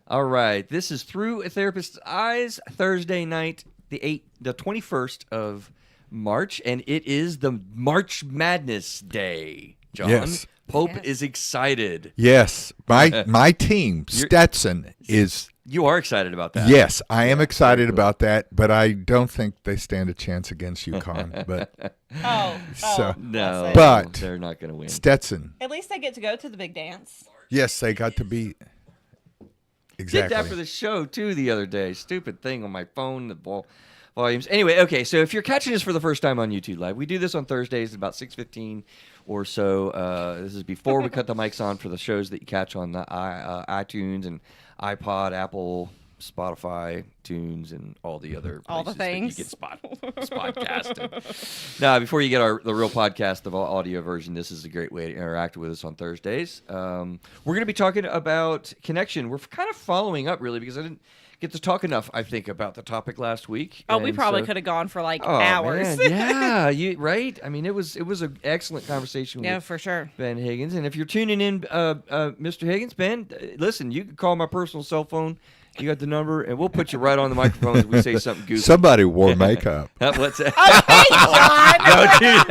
All right, this is Through a Therapist's Eyes, Thursday night, the 21st of March, and it is the March Madness Day. John, Yes. Pope is excited. Yes, my team, Stetson, is. You are excited about that. Yes, I am excited about that, but I don't think they stand a chance against UConn. But No, But they're not going to win. Stetson, At least they get to go to the big dance. yes, they got to be. Exactly. Did that for the show too the other day. Stupid thing on my phone, the volumes. Anyway, okay, so if you're catching us for the first time on YouTube Live, we do this on Thursdays at about 6:15 or so. This is before we cut the mics on for the shows that you catch on the iTunes and iPod, Apple, Spotify, Tunes, and all the other all the places things. that you get podcasted. Now, before you get the real podcast, the audio version, this is a great way to interact with us on Thursdays. We're going to be talking about connection. We're kind of following up, really, because I didn't get to talk enough, I think, about the topic last week. Oh, we probably could have gone for like Oh, hours. man, yeah, right? I mean, it was an excellent conversation Yeah, with for sure. Ben Higgins. And if you're tuning in, Mr. Higgins, Ben, listen, you can call my personal cell phone. You got the number, and we'll put you right on the microphone if we say something goofy. Somebody wore makeup. What's that? Okay, John. Don't do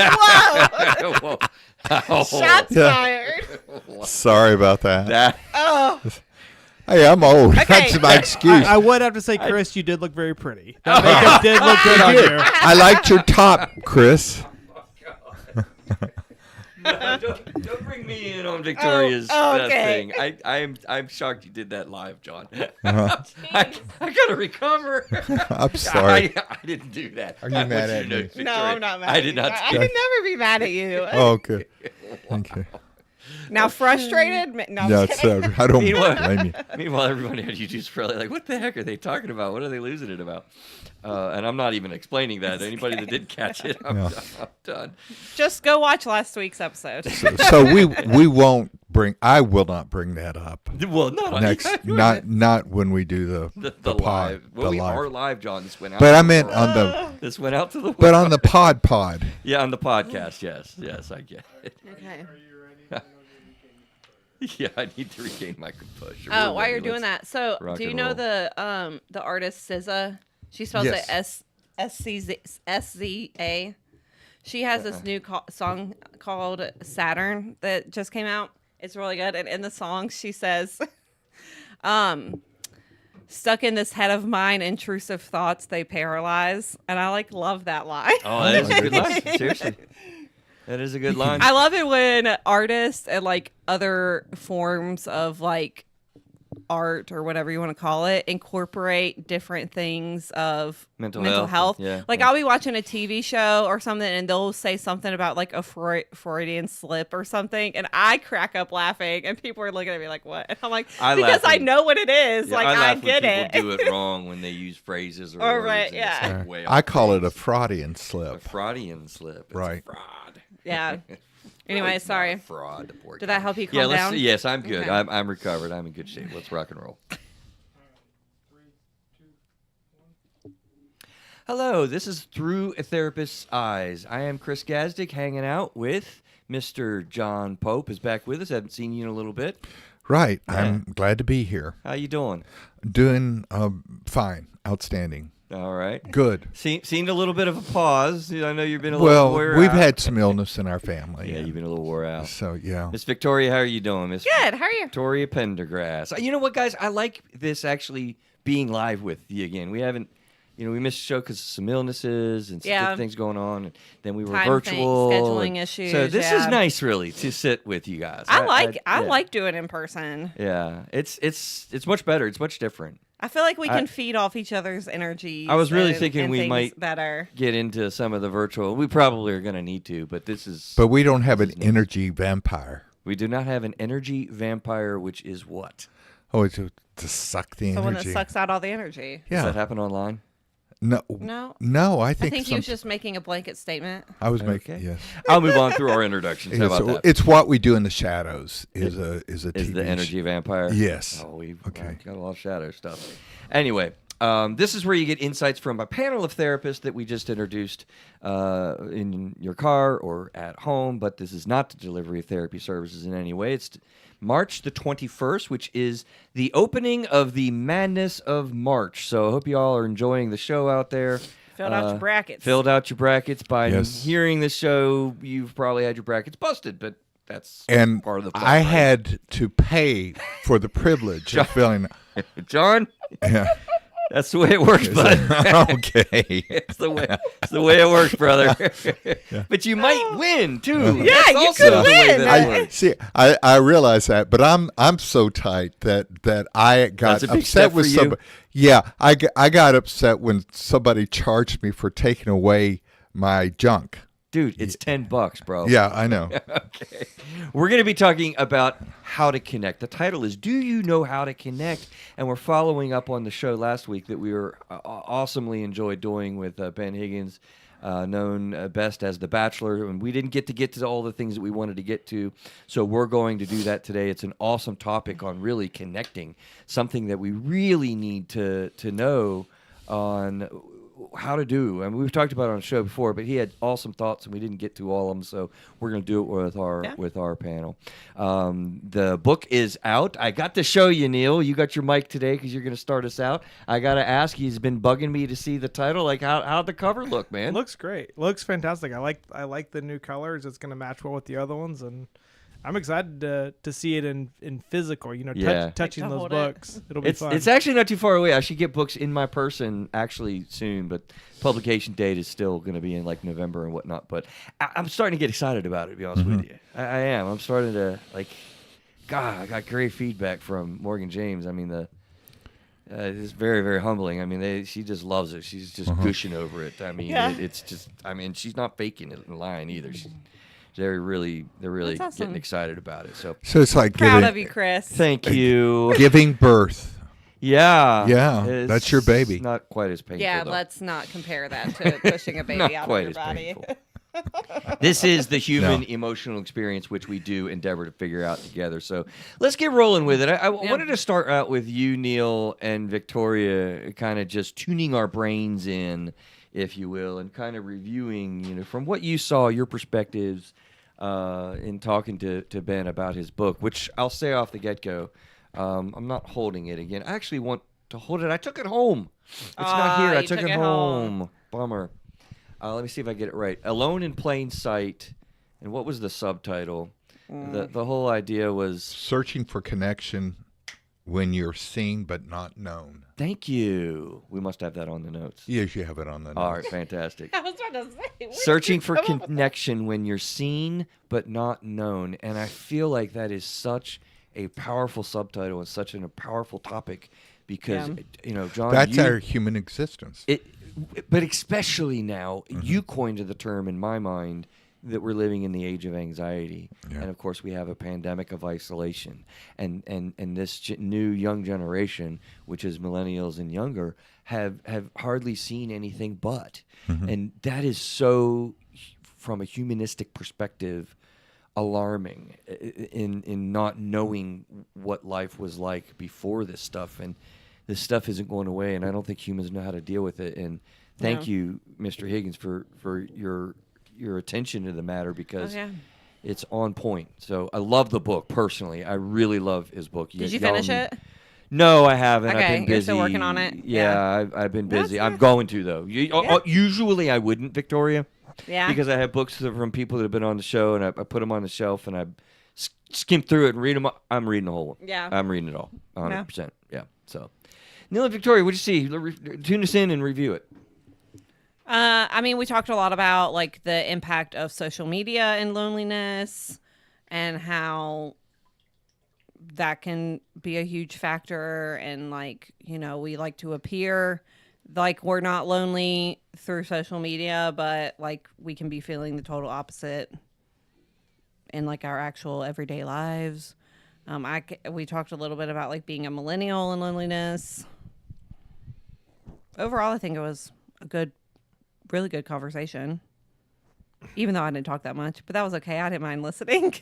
that. Whoa. Shots fired. Sorry about that. Oh, Hey, I'm old. Okay. That's my excuse. I would have to say, Chris, you did look very pretty. That makeup did look good on you. I liked your top, Chris. No, don't bring me in on Victoria's okay. thing. I'm shocked you did that live, John. I gotta recover. I'm sorry. I didn't do that. Are you mad at me? Victoria, no, I'm not mad. I at did you. not. I can never be mad at you. Oh, okay. Okay. Now frustrated? No, I'm No, just kidding. I don't Meanwhile- blame you. Meanwhile, everybody on YouTube's probably like, "What the heck are they talking about? What are they losing it about?" And I'm not even explaining that. Anybody that did catch it, I'm done. Just go watch last week's episode. So we won't bring. I will not bring that up Well, no, next. Not when we do the the pod. live. Well, the we live. are live, John. This went out. But to I the meant world. on the. This went out to the. But on the pod. Yeah, on the podcast. Yes, I get it. Okay. Yeah, I need to regain my composure. Oh, while you're doing that, so rock do you and know roll. the artist SZA? She spells Yes. it SZA. She has this new song called Saturn that just came out. It's really good, and in the song she says, "Stuck in this head of mine, intrusive thoughts they paralyze," and I love that line. Oh, that is a good line. Seriously, that is a good line. I love it when artists and other forms of art or whatever you want to call it incorporate different things of Mental health. Yeah, I'll be watching a TV show or something and they'll say something about a Freudian slip or something and I crack up laughing and people are looking at me like, what? And I'm like, because I know what it is. Yeah, I laugh get when it. people do it wrong when they use phrases or words. right, and yeah. it's way I off call it base. a Freudian A slip. Freudian slip. It's Right. A fraud. Yeah. Anyway, Really not sorry. a fraud. Did that help you calm down? Yes, I'm good. Okay. I'm recovered. I'm in good shape. Let's rock and roll. Hello, this is Through a Therapist's Eyes. I am Chris Gazdick, hanging out with Mr. John Pope is back with us. Haven't seen you in a little bit. Right. Yeah. I'm glad to be here. How you doing? Doing fine. Outstanding. All right. Good. Seen a little bit of a pause. I know you've been a little Well, wore we've out. had some illness in our family. Yeah, you've been a little wore out. So, yeah. Miss Victoria, how are you doing? Miss Good. How are you? Victoria Pendergrass. You know what, guys? I like this actually being live with you again. We haven't, we missed the show because of some illnesses and some different things going on. And then we were Time virtual. things, scheduling issues. So this yeah. is nice, really, to sit with you guys. I yeah. like doing it in person. Yeah, it's much better. It's much different. I feel like we can feed off each other's energy. I was really thinking we might better get into some of the virtual. We probably are going to need to, but this is. But we don't have an energy vampire. We do not have an energy vampire, which is what? Oh, it's to suck the someone energy. that sucks out all the energy. Does Yeah. that happen online? No. No. I I think think he was just making a blanket statement. I was Okay. making. Yes. I'll move on through our introductions. How about that? It's what we do in the shadows. Is a Is TV the energy vampire? Yes. Oh, we've Okay. got a lot of shadow stuff. Anyway, This is where you get insights from a panel of therapists that we just introduced in your car or at home, but this is not the delivery of therapy services in any way. It's March the 21st, which is the opening of the Madness of March. So I hope you all are enjoying the show out there. Filled out your brackets. Filled out your brackets. By Yes. hearing the show, you've probably had your brackets busted, but that's And part of the fun, I right? had to pay for the privilege of filling. John, Yeah. that's the way it works, bud. Okay. It's the way it works, brother. But you might win too. Yeah, That's you also could the way win. that it I works. see. I realize that, but I'm so tight that I got That's a big step upset with for you. somebody. Yeah, I got upset when somebody charged me for taking away my junk. Dude, it's $10, bro. Yeah, I know. Okay. We're going to be talking about how to connect. The title is Do You Know How to Connect? And we're following up on the show last week that we were awesomely enjoyed doing with Ben Higgins, known best as The Bachelor. And we didn't get to all the things that we wanted to get to. So we're going to do that today. It's an awesome topic on really connecting, something that we really need to know on how to do. I mean, we've talked about it on the show before, but he had awesome thoughts, and we didn't get to all of them, so we're going to do it with our panel. The book is out. I got to show you, Neil. You got your mic today because you're going to start us out. I got to ask. He's been bugging me to see the title. Like, how'd the cover look, man? Looks great. Looks fantastic. I like the new colors. It's going to match well with the other ones, and I'm excited to see it in physical. You know, Yeah. touching Like to those hold books. It'll be fun. It's actually not too far away. I should get books in my person actually soon, but publication date is still going to be in like November and whatnot. But I'm starting to get excited about it, to be honest with you. I am. I'm starting to, like, God, I got great feedback from Morgan James. I mean, it's very, very humbling. I mean, she just loves it. She's just gushing over it. I mean, Yeah. it's just, I mean, she's not faking it and lying either. They're really That's awesome. getting excited about it. So So it's like Proud giving, of you, Chris. thank you. giving birth. Yeah. Yeah, that's your baby. It's not quite as painful. Yeah, though. let's not compare that to pushing a baby Not out of quite your as body. painful. This is the human No. emotional experience which we do endeavor to figure out together. So let's get rolling with it. I wanted to start out with you, Neil, and Victoria, kind of just tuning our brains in, if you will, and kind of reviewing, you know, from what you saw, your perspectives in talking to Ben about his book, which I'll say off the get-go, I'm not holding it again. I actually want to hold it. I took it home. It's not here. I you took took it it home. Bummer. Let me see if I get it right. Alone in Plain Sight. And what was the subtitle? The whole idea was... Searching for connection when you're seen but not known. Thank you. We must have that on the notes. Yes, you have it on the notes. All right, fantastic. I was trying to say. where did Searching you for come up with connection when you're seen but not known. And I feel like that is such a powerful subtitle and such a powerful topic because, Yeah. you know, John, That's you, our human existence. but especially now, you coined the term in my mind that we're living in the age of anxiety. Yeah. And of course we have a pandemic of isolation. And this new young generation, which is millennials and younger, have hardly seen anything but. And that is so, from a humanistic perspective, alarming in not knowing what life was like before this stuff. And this stuff isn't going away, and I don't think humans know how to deal with it. And thank you, Mr. Higgins, for your attention to the matter because it's on point. So I love the book personally. I really love his book. Did you finish it? No, I haven't. I've Okay, been busy. you're still working on it? Yeah, I've been busy. That's I'm going to though. Yeah. Usually I wouldn't, Victoria. Yeah. Because I have books from people that have been on the show, and I put them on the shelf, and I skim through it and read them. I'm reading the whole one. Yeah. I'm reading it all, 100%. Yeah. So, Neil and Victoria, what'd you see? Tune us in and review it. I mean, we talked a lot about like the impact of social media and loneliness and how that can be a huge factor. And like, you know, we like to appear like we're not lonely through social media, but like we can be feeling the total opposite in like our actual everyday lives. We talked a little bit about like being a millennial and loneliness. Overall, I think it was a really good conversation, even though I didn't talk that much, but that was okay. I didn't mind listening.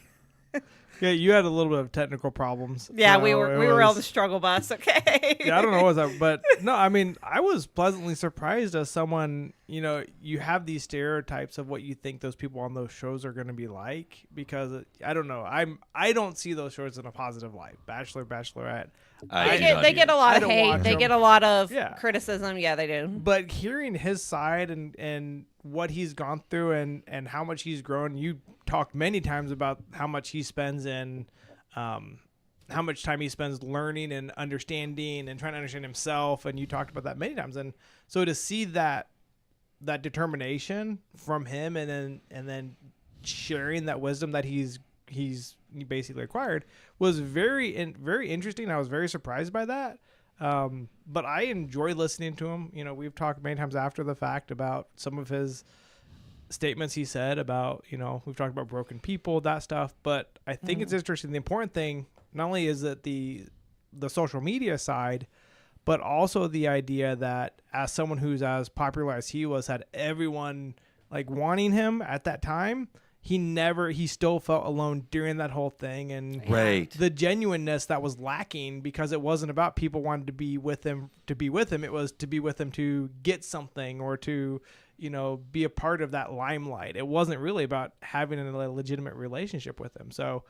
Yeah, you had a little bit of technical problems. Yeah, so we it were on the was- struggle bus. Okay. Yeah, I don't know what was that, but no, I mean, I was pleasantly surprised as someone, you have these stereotypes of what you think those people on those shows are going to be like, because I don't know, I don't see those shows in a positive light. Bachelor, Bachelorette. They get a lot I of don't hate. watch They them. get a lot of Yeah. criticism. Yeah, they do. But hearing his side and what he's gone through and how much he's grown, you talked many times about how much he spends in, how much time he spends learning and understanding and trying to understand himself, and you talked about that many times. And so to see that determination from him, and then sharing that wisdom that he's basically acquired, was very interesting. I was very surprised by that. But I enjoy listening to him. We've talked many times after the fact about some of his statements he said about, we've talked about broken people, that stuff. But I think it's interesting. The important thing, not only is it the social media side, but also the idea that as someone who's as popular as he was, had everyone like wanting him at that time, he still felt alone during that whole thing. And Right. the genuineness that was lacking, because it wasn't about people wanting to be with him. It was to be with him to get something, or to, be a part of that limelight. It wasn't really about having a legitimate relationship with him. So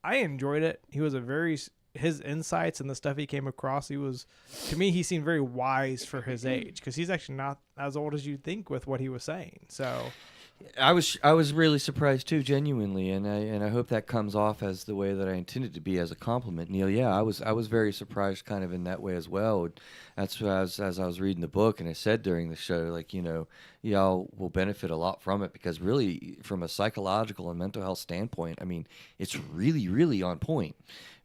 I enjoyed it. His insights and the stuff he came across, to me, he seemed very wise for his age, because he's actually not as old as you think with what he was saying. So I was really surprised too, genuinely, and I hope that comes off as the way that I intended to be, as a compliment, Neil. Yeah, I was very surprised, kind of in that way as well. That's what as I was reading the book, and I said during the show, like, y'all will benefit a lot from it, because really, from a psychological and mental health standpoint, I mean, it's really, really on point.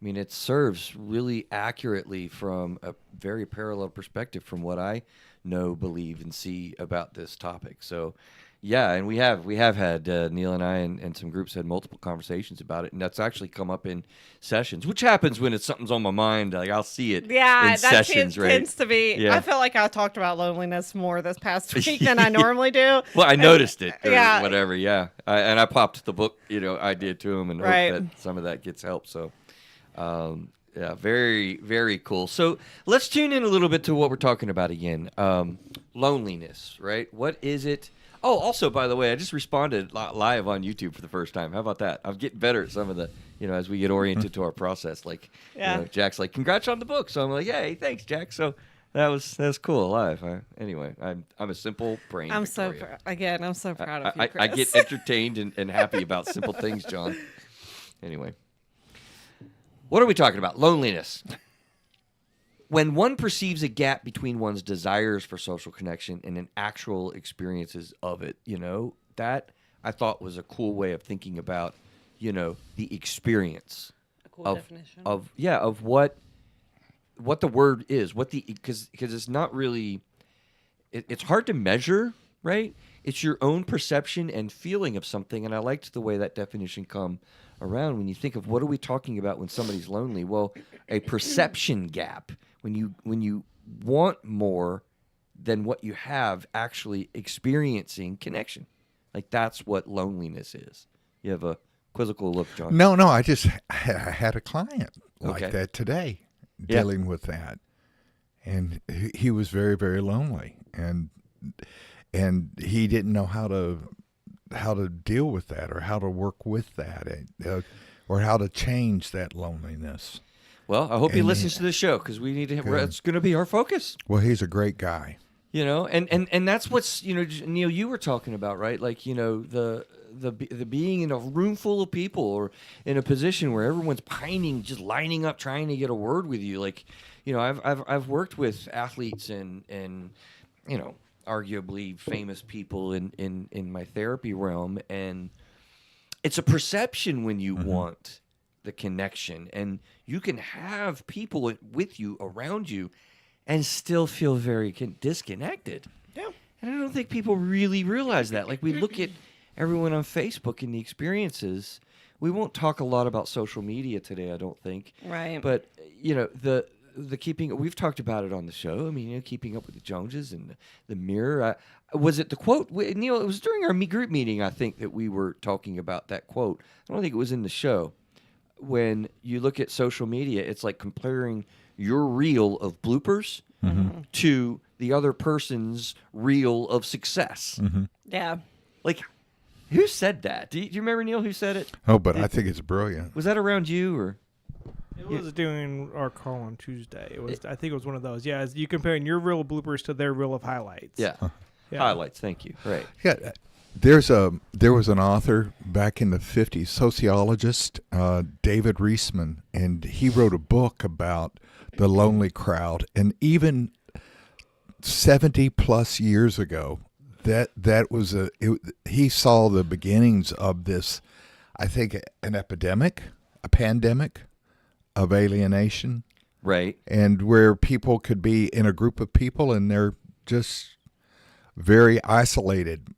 I mean, it serves really accurately from a very parallel perspective from what I know, believe, and see about this topic. So. Yeah, and we have had Neil and I and some groups had multiple conversations about it, and that's actually come up in sessions, which happens when something's on my mind. Like, I'll see it Yeah, in that sessions, right? tends to be. Yeah. I feel like I talked about loneliness more this past week than I normally do. Well, I noticed it or Yeah. whatever, yeah. I popped the book, idea to him, and Right. hope that some of that gets help. So, yeah, very, very cool. So let's tune in a little bit to what we're talking about again. Loneliness, right? What is it? Oh, also, by the way, I just responded live on YouTube for the first time. How about that? I'm getting better at some of the, as we get oriented to our process. Like, Yeah. Jack's like, "Congrats on the book." So I'm like, "Hey, thanks, Jack." So that was cool live. Anyway, I'm a simple brain. I'm so Victoria. I'm so proud of you, I Chris. get entertained and happy about simple things, John. Anyway, what are we talking about? Loneliness. When one perceives a gap between one's desires for social connection and an actual experiences of it, that I thought was a cool way of thinking about, the experience A cool definition. of what the word is, because it's not really, it's hard to measure, right? It's your own perception and feeling of something, and I liked the way that definition come around when you think of what are we talking about when somebody's lonely. Well, a perception gap. When you want more than what you have, actually experiencing connection. Like, that's what loneliness is. You have a quizzical look, John. No, I just had a client like Okay. that today, Yeah. dealing with that, and he was very, very lonely, and he didn't know how to deal with that, or how to work with that, or how to change that loneliness. Well, I hope he And listens to the show, because we need to. Good. It's going to be our focus. Well, he's a great guy. And that's what's Neil, you were talking about, right? Like, the being in a room full of people, or in a position where everyone's pining, just lining up, trying to get a word with you. Like, I've worked with athletes and arguably famous people in my therapy realm, and it's a perception when you want the connection, and you can have people with you, around you, and still feel very disconnected. Yeah. And I don't think people really realize that. Like, we look at everyone on Facebook and the experiences. We won't talk a lot about social media today, I don't think. Right. But, the keeping, we've talked about it on the show. I mean, keeping up with the Joneses and the mirror. Was it the quote? Neil, it was during our group meeting, I think, that we were talking about that quote. I don't think it was in the show. when you look at social media, it's like comparing your reel of bloopers to the other person's reel of success. Yeah. Like, who said that? Do you remember, Neil, who said it? Oh, but I think it's brilliant. Was that around you or? It was doing our call on Tuesday. It was. I think it was one of those. Yeah, you comparing your reel of bloopers to their reel of highlights. Yeah. Yeah. Highlights. Thank you. Right. Yeah, there was an author back in the 50s, sociologist David Reisman, and he wrote a book about the lonely crowd. And even 70 plus years ago, that was he saw the beginnings of this, I think, an epidemic, a pandemic of alienation, Right. and where people could be in a group of people and they're just very isolated.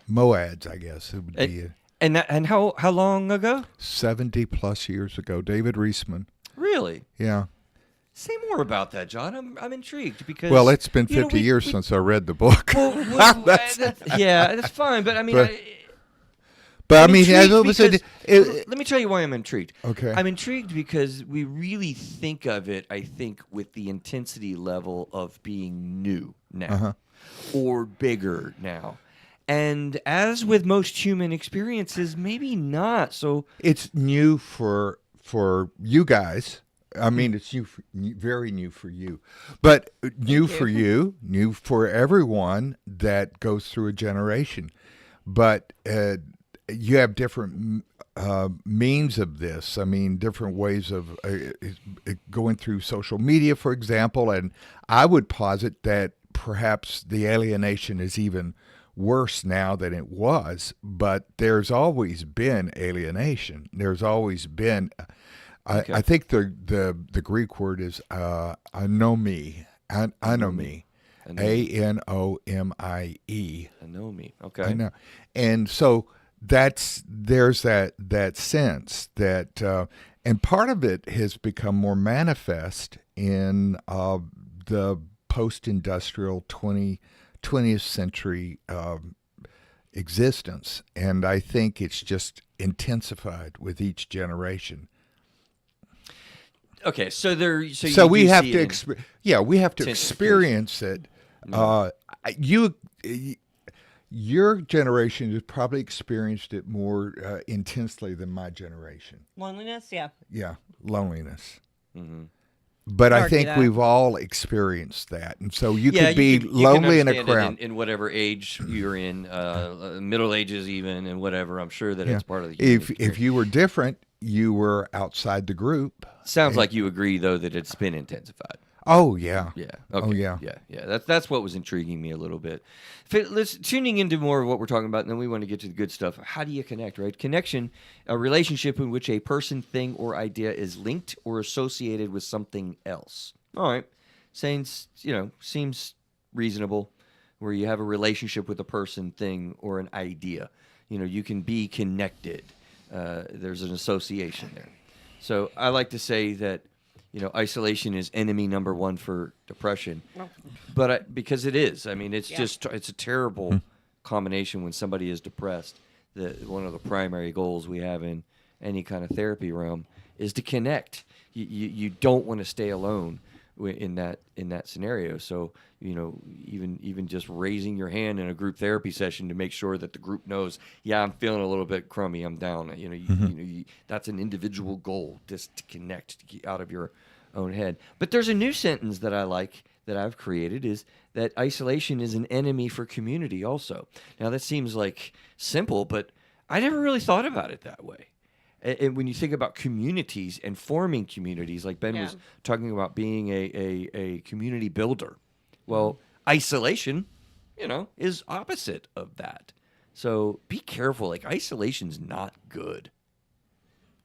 Moads, I guess it would be And how long ago? 70 plus years ago. David Reisman. Really? Yeah. Say more about that, John. I'm intrigued because. Well, it's been you know, 50 years since I read the book. Well, yeah, that's fine. But I mean, But I I'm mean, intrigued because- it, let me tell you why I'm intrigued. Okay. I'm intrigued because we really think of it, I think, with the intensity level of being new now or bigger now. And as with most human experiences, maybe not. So it's new for you guys. I mean, it's very new for you, but new for you, new for everyone that goes through a generation. But you have different means of this. I mean, different ways of going through social media, for example. And I would posit that perhaps the alienation is even worse now than it was. But there's always been alienation. There's always been. Okay. I think the Greek word is anomie. Anomie. ANOMIE. Anomie. Okay. I know. And so there's that sense that and part of it has become more manifest in the post-industrial 20th century existence, and I think it's just intensified with each generation. Okay, so So we have to we have to intensification. experience it. Your generation has probably experienced it more intensely than my generation. Loneliness, yeah. Yeah, loneliness. Mm-hmm. But I Argue think that. we've all experienced that, and so you Yeah, could be you can lonely in a understand it crowd. in whatever age you're in, Middle Ages even, and whatever. I'm sure that Yeah. it's part of the human If experience. you were different, you were outside the group. Sounds like you agree, though, that it's been intensified. Oh yeah. Yeah. Okay. Oh, yeah. Yeah. That's what was intriguing me a little bit. Let's tuning into more of what we're talking about, and then we want to get to the good stuff. How do you connect? Right? Connection, a relationship in which a person, thing, or idea is linked or associated with something else. All right, seems reasonable. Where you have a relationship with a person, thing, or an idea. You can be connected. There's an association there. So I like to say that. Isolation is enemy number one for depression, but because it is. I mean, it's it's a terrible combination when somebody is depressed. One of the primary goals we have in any kind of therapy realm is to connect. You don't want to stay alone in that scenario. So even just raising your hand in a group therapy session to make sure that the group knows, yeah, I'm feeling a little bit crummy, I'm down. That's an individual goal, just to connect, to get out of your own head. But there's a new sentence that I like that I've created, is that isolation is an enemy for community also. Now that seems like simple, but I never really thought about it that way. And when you think about communities and forming communities, like Ben was talking about being a community builder, well, isolation, is opposite of that. So be careful. Like, isolation's not good.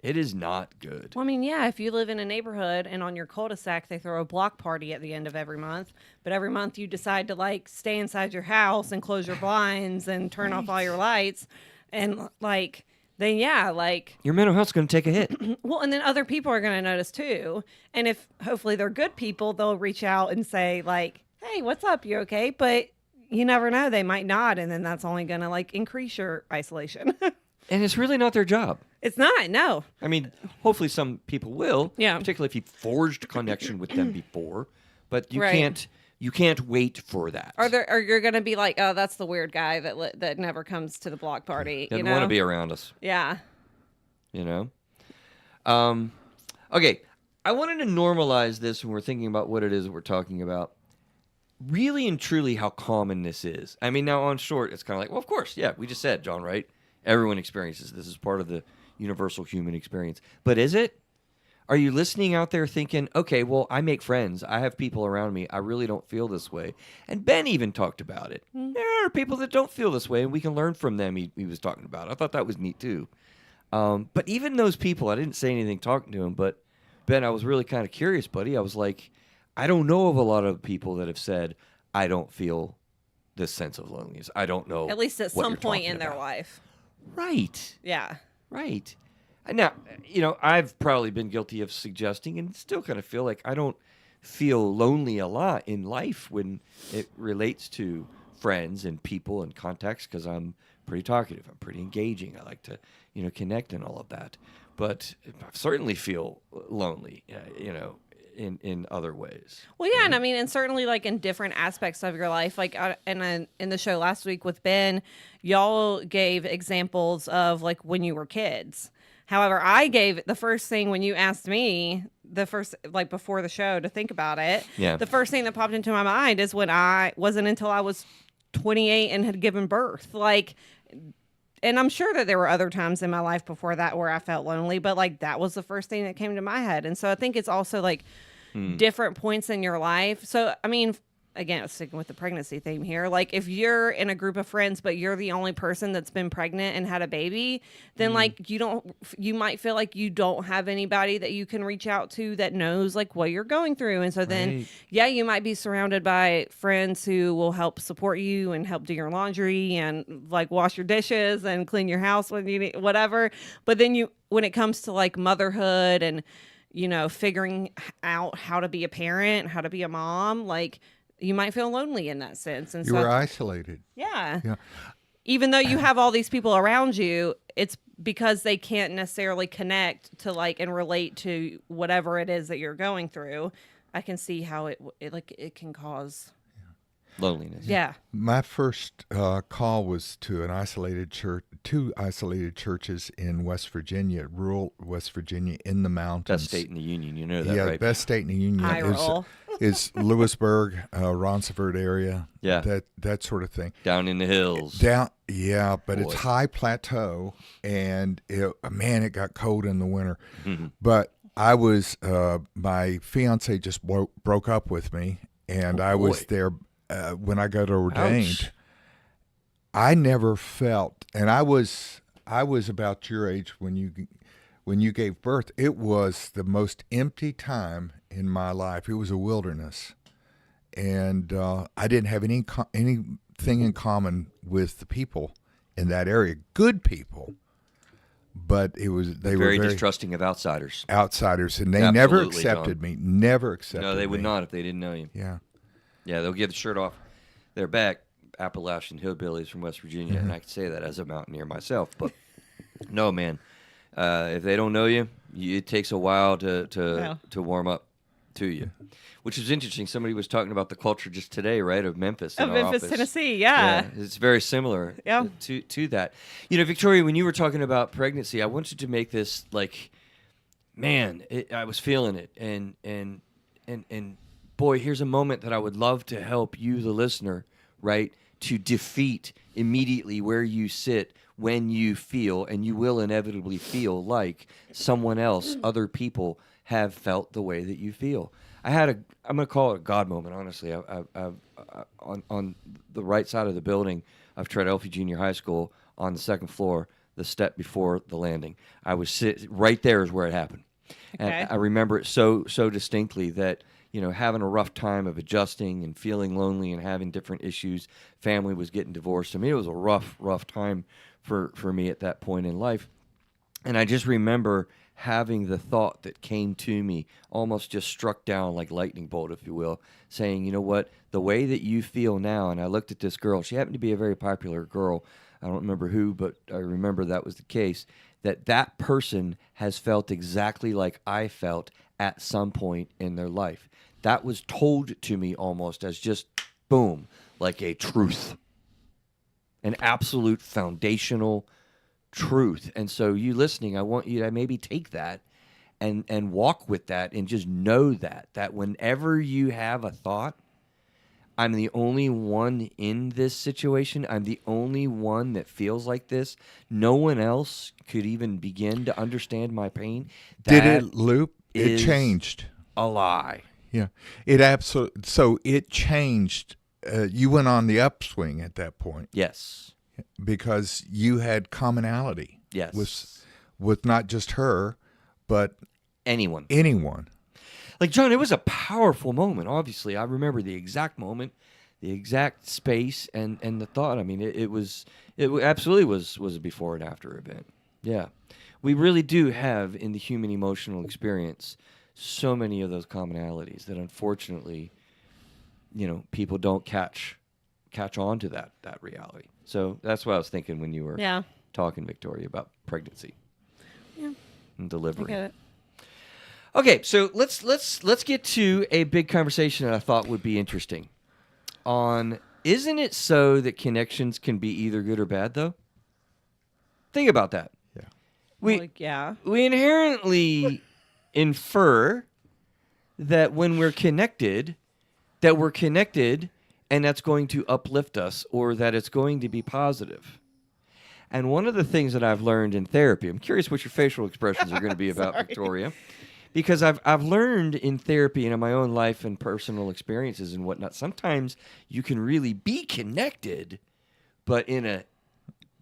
It is not good. Well, I mean, yeah, if you live in a neighborhood and on your cul-de-sac they throw a block party at the end of every month, but every month you decide to stay inside your house and close your blinds and turn off all your lights, and then your mental health's going to take a hit. well, and then other people are going to notice too. And if hopefully they're good people, they'll reach out and say hey, what's up? You okay? But you never know. They might not. And then that's only going to increase your isolation. And it's really not their job. It's not. No. I mean, hopefully some people will. Yeah. Particularly if you forged a connection with them before, but you Right. can't. You can't wait for that. Or you're gonna be like, oh, that's the weird guy that never comes to the block party. Doesn't you know? want to be around us. Yeah. You know. Okay. I wanted to normalize this when we're thinking about what it is that we're talking about. Really and truly, how common this is. I mean, now on short, it's kind of like, well, of course, yeah, we just said, John, right? Everyone experiences this. Is part of the universal human experience. But is it? Are you listening out there thinking, okay, well, I make friends. I have people around me. I really don't feel this way. And Ben even talked about it. There are people that don't feel this way, and we can learn from them, he was talking about. I thought that was neat, too. But even those people, I didn't say anything talking to him, but Ben, I was really kind of curious, buddy. I was like, I don't know of a lot of people that have said, I don't feel this sense of loneliness. I don't know. At least at what some you're point talking in their about. life. Right. Yeah. Right. And now, I've probably been guilty of suggesting and still kind of feel like I don't feel lonely a lot in life when it relates to friends and people and contacts because I'm pretty talkative. I'm pretty engaging. I like to, connect and all of that. But I certainly feel lonely, in other ways. Well, yeah, and I mean, and certainly like in different aspects of your life, like in the show last week with Ben, y'all gave examples of like when you were kids. However, I gave the first thing when you asked me like before the show to think about it. Yeah. The first thing that popped into my mind is when I wasn't until I was 28 and had given birth. Like, and I'm sure that there were other times in my life before that where I felt lonely, but like that was the first thing that came to my head. And so I think it's also like different points in your life. So, I mean, again, sticking with the pregnancy theme here, like if you're in a group of friends, but you're the only person that's been pregnant and had a baby, then like you might feel like you don't have anybody that you can reach out to that knows like what you're going through. And so then, Right. yeah, you might be surrounded by friends who will help support you and help do your laundry and like wash your dishes and clean your house when you need whatever. But then when it comes to like motherhood and, figuring out how to be a parent, how to be a mom, like, you might feel lonely in that sense. And You so, were isolated. yeah. Yeah. Even though you have all these people around you, it's because they can't necessarily connect to like and relate to whatever it is that you're going through. I can see how it can cause. Loneliness. Yeah. My first call was to an isolated church, two isolated churches in West Virginia, rural West Virginia, in the mountains. Best state in the union. You know that, Yeah, right? best state in the union Eye roll. is Lewisburg, Ronceverte area. Yeah. that sort of thing. Down in the hills. Down, yeah, but it's Boy. high plateau, and it got cold in the winter. Mhm. But I was, my fiance just broke up with me, and I was boy. there when I got ordained. Ouch. I never felt, and I was about your age when you gave birth. It was the most empty time in my life. It was a wilderness, and I didn't have anything in common with the people in that area. Good people, but they were Very very distrusting of outsiders. outsiders, and they never Absolutely, accepted me. Never accepted me. No, they would not if they didn't know you. Yeah. Yeah, they'll give the shirt off their back. Appalachian hillbillies from West Virginia, Mm-hmm. and I can say that as a mountaineer myself. But no, man, if they don't know you, it takes a while to warm up to you. Which is interesting. Somebody was talking about the culture just today, right, of Memphis. Of in our Memphis, office. Tennessee. Yeah. It's very similar Yeah. to that. Victoria, when you were talking about pregnancy, I wanted to make this like, man, I was feeling it, and boy, here's a moment that I would love to help you, the listener, right, to defeat immediately where you sit when you feel, and you will inevitably feel like someone else, other people have felt the way that you feel. I'm going to call it a God moment, honestly. On the right side of the building of Triadelphia Junior High School, on the second floor, the step before the landing. I was right there is where it happened. Okay. And I remember it so distinctly that, having a rough time of adjusting and feeling lonely and having different issues. Family was getting divorced. I mean, it was a rough time for me at that point in life. And I just remember having the thought that came to me, almost just struck down like lightning bolt, if you will, saying, you know what, the way that you feel now, and I looked at this girl, she happened to be a very popular girl I don't remember who, but I remember that was the case, that person has felt exactly like I felt at some point in their life. That was told to me almost as just, boom, like a truth. An absolute foundational truth. And so you listening, I want you to maybe take that and walk with that and just know that whenever you have a thought, I'm the only one in this situation. I'm the only one that feels like this. No one else could even begin to understand my pain. Did That it loop? It is changed. a lie. Yeah, it absolutely. So it changed. You went on the upswing at that point Yes. because you had commonality. Yes. With not just her, but Anyone. anyone. Like, John, it was a powerful moment, obviously. I remember the exact moment, the exact space, and the thought. I mean, it absolutely was a before and after event. Yeah. We really do have, in the human emotional experience, so many of those commonalities that, unfortunately, people don't catch on to that reality. So that's what I was thinking when you were Yeah. talking, Victoria, about pregnancy and I delivery. get it. Okay, so let's get to a big conversation that I thought would be interesting. On, isn't it so that connections can be either good or bad, though? Think about that. Yeah. We Yeah. we inherently infer that when we're connected, and that's going to uplift us, or that it's going to be positive. And one of the things that I've learned in therapy, I'm curious what your facial expressions are going to be about, Victoria. Because I've learned in therapy and in my own life and personal experiences and whatnot, sometimes you can really be connected, but in a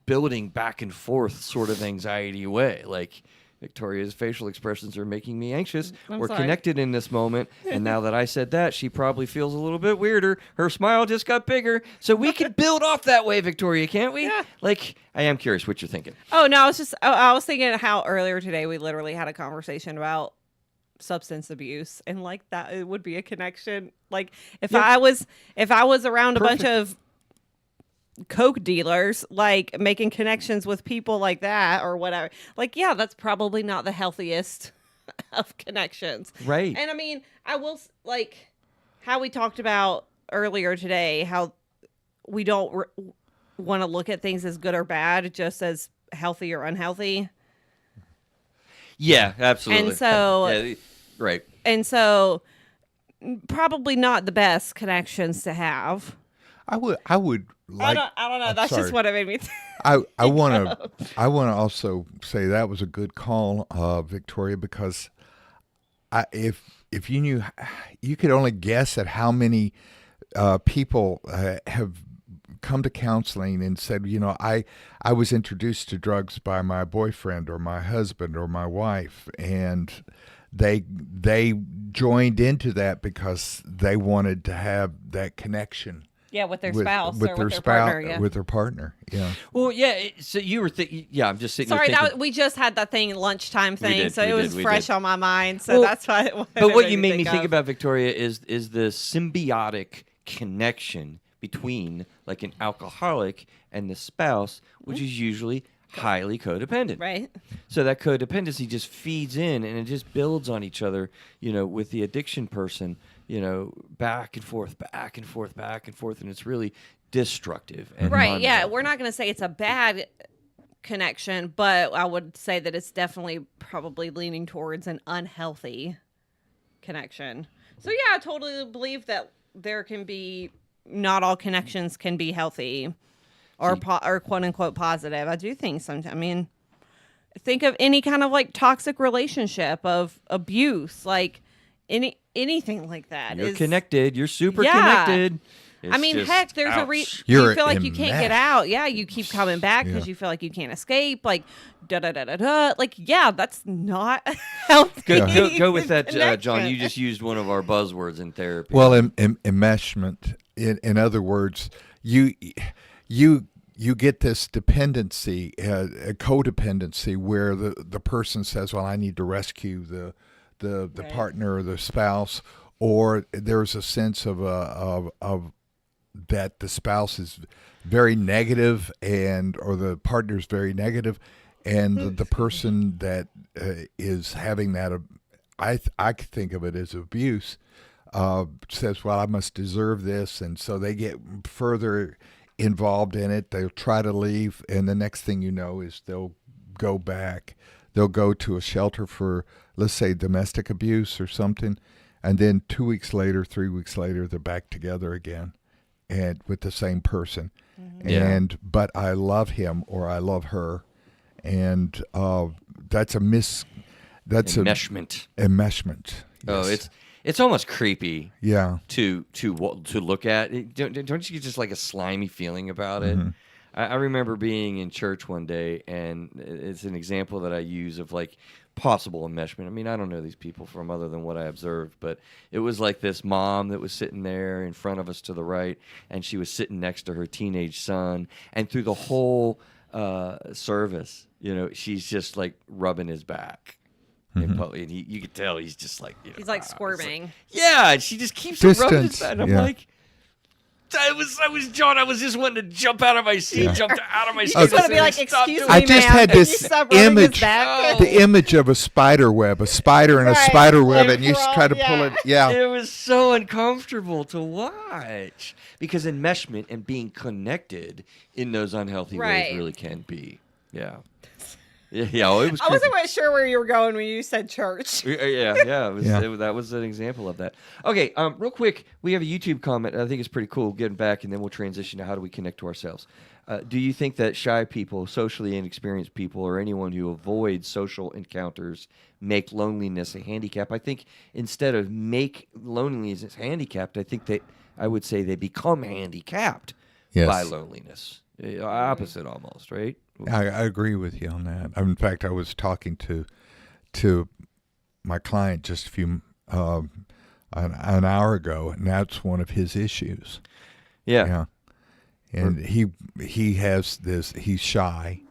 building back and forth sort of anxiety way. Like, Victoria's facial expressions are making me anxious. We're sorry. connected in this moment, and now that I said that, she probably feels a little bit weirder. Her smile just got bigger. So we can build off that way, Victoria, can't we? Yeah. Like, I am curious what you're thinking. Oh no, I was thinking how earlier today we literally had a conversation about substance abuse, and like that it would be a connection. Like if I was around a bunch of coke dealers, like making connections with people like that or whatever, like, yeah, that's probably not the healthiest of connections. Right. And I mean, I will like how we talked about earlier today, how we don't want to look at things as good or bad, just as healthy or unhealthy. Yeah, absolutely. And so, yeah, right. And so, probably not the best connections to have. I would like. I don't know. I'm That's sorry. just what it made me think. I want to also say that was a good call, Victoria, because if you knew, you could only guess at how many people have come to counseling and said, I was introduced to drugs by my boyfriend or my husband or my wife, and they joined into that because they wanted to have that connection. Yeah, with their spouse with or their with their spouse, partner. Yeah. with their partner. Yeah. Well, yeah. So you were thinking. Yeah, I'm just sitting. Sorry, here thinking, we just had that thing lunchtime thing, did, so we it was did, we fresh did. on my mind. So Well, that's why. But what you made me think of. about, Victoria, is the symbiotic connection between like an alcoholic and the spouse, which is usually highly codependent. Right. So that codependency just feeds in and it just builds on each other, with the addiction person, back and forth, back and forth, back and forth. And it's really destructive. And Right. Yeah. unhealthy. We're not going to say it's a bad connection, but I would say that it's definitely probably leaning towards an unhealthy connection. So, yeah, I totally believe that there can be, not all connections can be healthy or quote unquote positive. I do think sometimes, I mean, think of any kind of like toxic relationship of abuse, like anything like that. You're is connected. You're super Yeah. connected. I mean, It's heck, just, there's a ouch. reason You're you feel like you can't get enmeshed. out. Yeah, you keep coming back because Yeah. you feel like you can't escape. Like, da da da da da. Like, yeah, that's not healthy. Go with that, John. connection. You just used one of our buzzwords in therapy. Well, enmeshment. In other words, you get this dependency, a codependency, where the person says, "Well, I need to rescue the Right. partner or the spouse," or there's a sense of that the spouse is very negative or the partner's very negative, and the person that is having that, I think of it as abuse, says, well, I must deserve this. And so they get further involved in it. They'll try to leave. And the next thing you know is they'll go back. They'll go to a shelter for, let's say, domestic abuse or something. And then 2 weeks later, 3 weeks later, they're back together again and with the same person. Yeah. But I love him or I love her. And that's Enmeshment. enmeshment. Oh, Yes. it's almost creepy Yeah. to look at. Don't you get just like a slimy feeling about it? Mm-hmm. I remember being in church one day, and it's an example that I use of like possible enmeshment. I mean, I don't know these people from other than what I observed, but it was like this mom that was sitting there in front of us to the right, and she was sitting next to her teenage son, and through the whole service, she's just like rubbing his back. In public, and you could tell he's just like He's like it's squirming. yeah, and she just keeps rubbing his Distance, back. And I'm yeah. like, I was John. I was just wanting to jump out of my seat, jumped out of my seat. You just want to be I like, said, "Stop excuse me, doing I just ma'am," had and this you stop rubbing his image, back. the image of a spider web, a spider and a Right, spider web, like and you crawl, try to pull yeah. it. Yeah. It was so uncomfortable to watch because enmeshment and being connected in those unhealthy Right. ways really can be. Yeah. Yeah, it was. I wasn't creepy. quite sure where you were going when you said church. Yeah. That was an example of that. Okay, real quick, we have a YouTube comment. I think it's pretty cool. Getting back, and then we'll transition to how do we connect to ourselves. Do you think that shy people, socially inexperienced people, or anyone who avoids social encounters make loneliness a handicap? I think instead of make loneliness handicapped, I would say they become handicapped Yes. by loneliness. Opposite almost, right? I agree with you on that. In fact, I was talking to my client just an hour ago, and that's one of his issues. Yeah. And he has this. He's shy.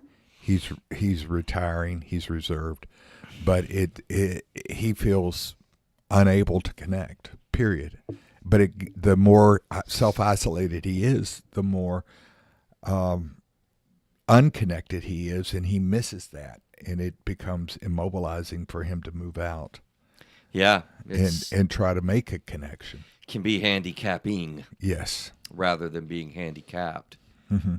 He's retiring. He's reserved, but he feels unable to connect. Period. But the more self-isolated he is, the more unconnected he is, and he misses that, and it becomes immobilizing for him to move out Yeah. and try to make a connection. Can be handicapping Yes. rather than being handicapped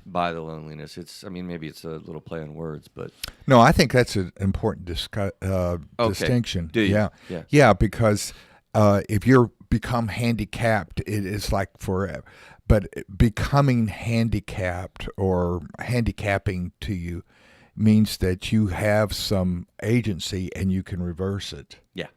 by the loneliness. Maybe it's a little play on words, but No, I think that's an important distinction. Do you? Yeah. Yeah. Yeah, because if you're become handicapped, it is like forever. But becoming handicapped or handicapping to you means that you have some agency and you can reverse it. yeah,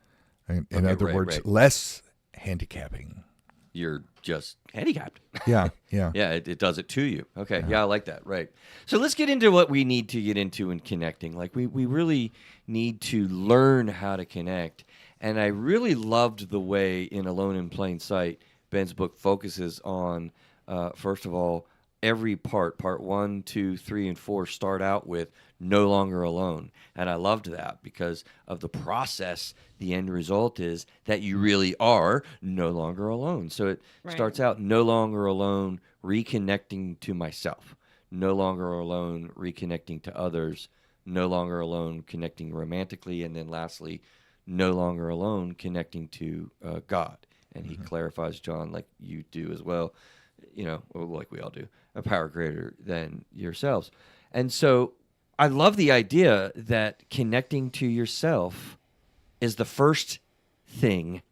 In Okay, other right, words, right. less handicapping. you're just handicapped. Yeah, yeah. Yeah, it does it to you. Okay, yeah, I like that. Right. So let's get into what we need to get into in connecting. Like we really need to learn how to connect. And I really loved the way in Alone in Plain Sight, Ben's book focuses on, first of all, every part 1, 2, 3, and 4 start out with no longer alone. And I loved that because of the process. The end result is that you really are no longer alone. So it Right. starts out no longer alone, reconnecting to myself, no longer alone, reconnecting to others, no longer alone, connecting romantically, and then lastly, no longer alone, connecting to God. And he clarifies, John, like you do as well, or like we all do, a power greater than yourselves. And so I love the idea that connecting to yourself is the first thing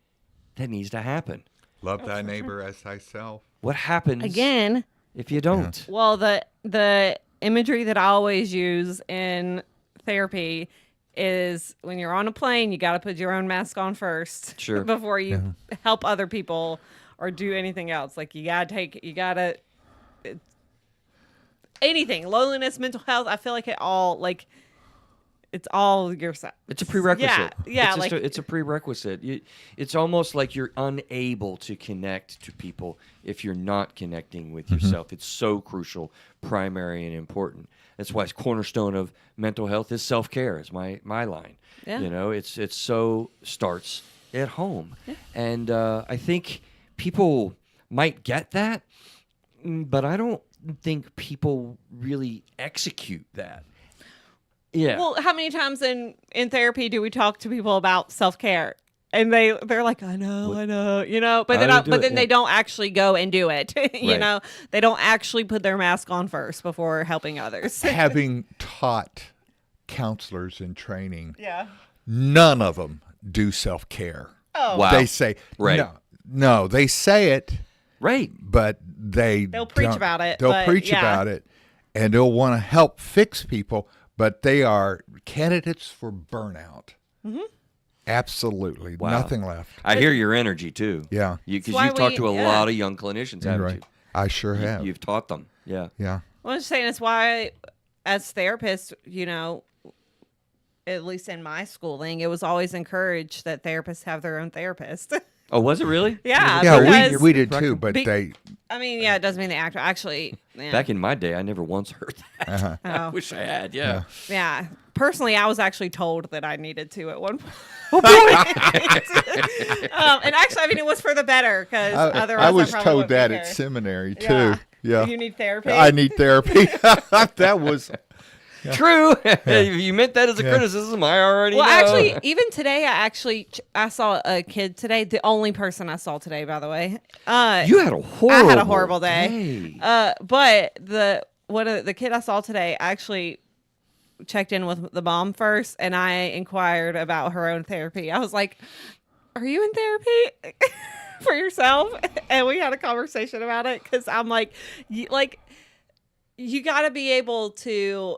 that needs to happen. Love thy neighbor as thyself. What happens Again, if you don't? well, the imagery that I always use in therapy is when you're on a plane, you got to put your own mask on first Sure. before you help other people or do anything else. Like anything, loneliness, mental health. I feel like it's all yourself. It's a prerequisite. Yeah, It's a prerequisite. It's almost like you're unable to connect to people if you're not connecting with yourself. It's so crucial, primary, and important. That's why it's cornerstone of mental health is self-care. Is my line. Yeah. It's so starts at home, and I think people might get that, but I don't think people really execute that. Yeah. Well, how many times in therapy do we talk to people about self-care? And they're like, I know, you know, but they don't actually go and do it. You Right. know, they don't actually put their mask on first before helping others. Having taught counselors in training, Yeah. none of them do self-care. Oh. Wow. They say, Right. no, they say it, Right. but they'll preach about it, They'll but preach yeah. about it, and they'll want to help fix people, but they are candidates for burnout. Mm-hmm. Absolutely. Wow. Nothing left. I hear your energy too. Yeah. Because why you've talked we- to a yeah. lot of young clinicians, haven't Right. you? I sure have. You've taught them. Yeah. Yeah. Well, I'm just saying it's why, as therapists, you know, at least in my schooling, it was always encouraged that therapists have their own therapist. Oh, was it really? Yeah, Yeah, because, we did too, but Be- they I mean, yeah, it doesn't mean the actor. Actually, yeah. Back in my day, I never once heard that. I Oh. wish I had. Yeah. Yeah. Personally, I was actually told that I needed to at one point. Oh boy. And actually, I mean, it was for the better because otherwise I was probably told wouldn't be that here. at seminary too. Yeah. Yeah. You need therapy. I need therapy. That was True. If you meant that as a Yeah. criticism, I already Well, know. actually, even today, I saw a kid today. The only person I saw today, by the way. You had a horrible. I had a horrible day. But the kid I saw today actually checked in with the mom first, and I inquired about her own therapy. I was like, "Are you in therapy for yourself?" And we had a conversation about it because I'm like, you got to be able to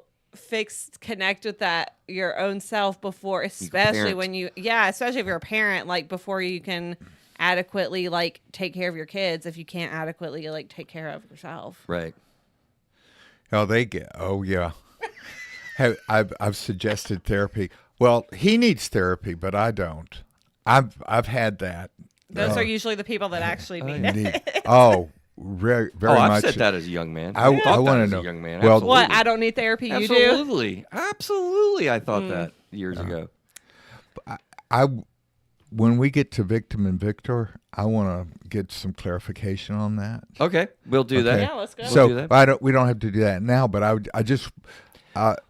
connect with that your own self before, especially parent. especially if you're a parent, like before you can adequately like take care of your kids if you can't adequately like take care of yourself. Right. Oh yeah. I've suggested therapy. Well, he needs therapy, but I don't. I've had that. Those are usually the people that actually need it. Very I've much. said that as a young man. I thought that wanna as know. a young man. Well, Absolutely. What? I don't need therapy. You do? Absolutely. Absolutely. I thought that years ago. When we get to Victim and Victor, I want to get some clarification on that. Okay. We'll do that. Okay. Yeah, let's go. We'll do So that. we don't have to do that now, but I just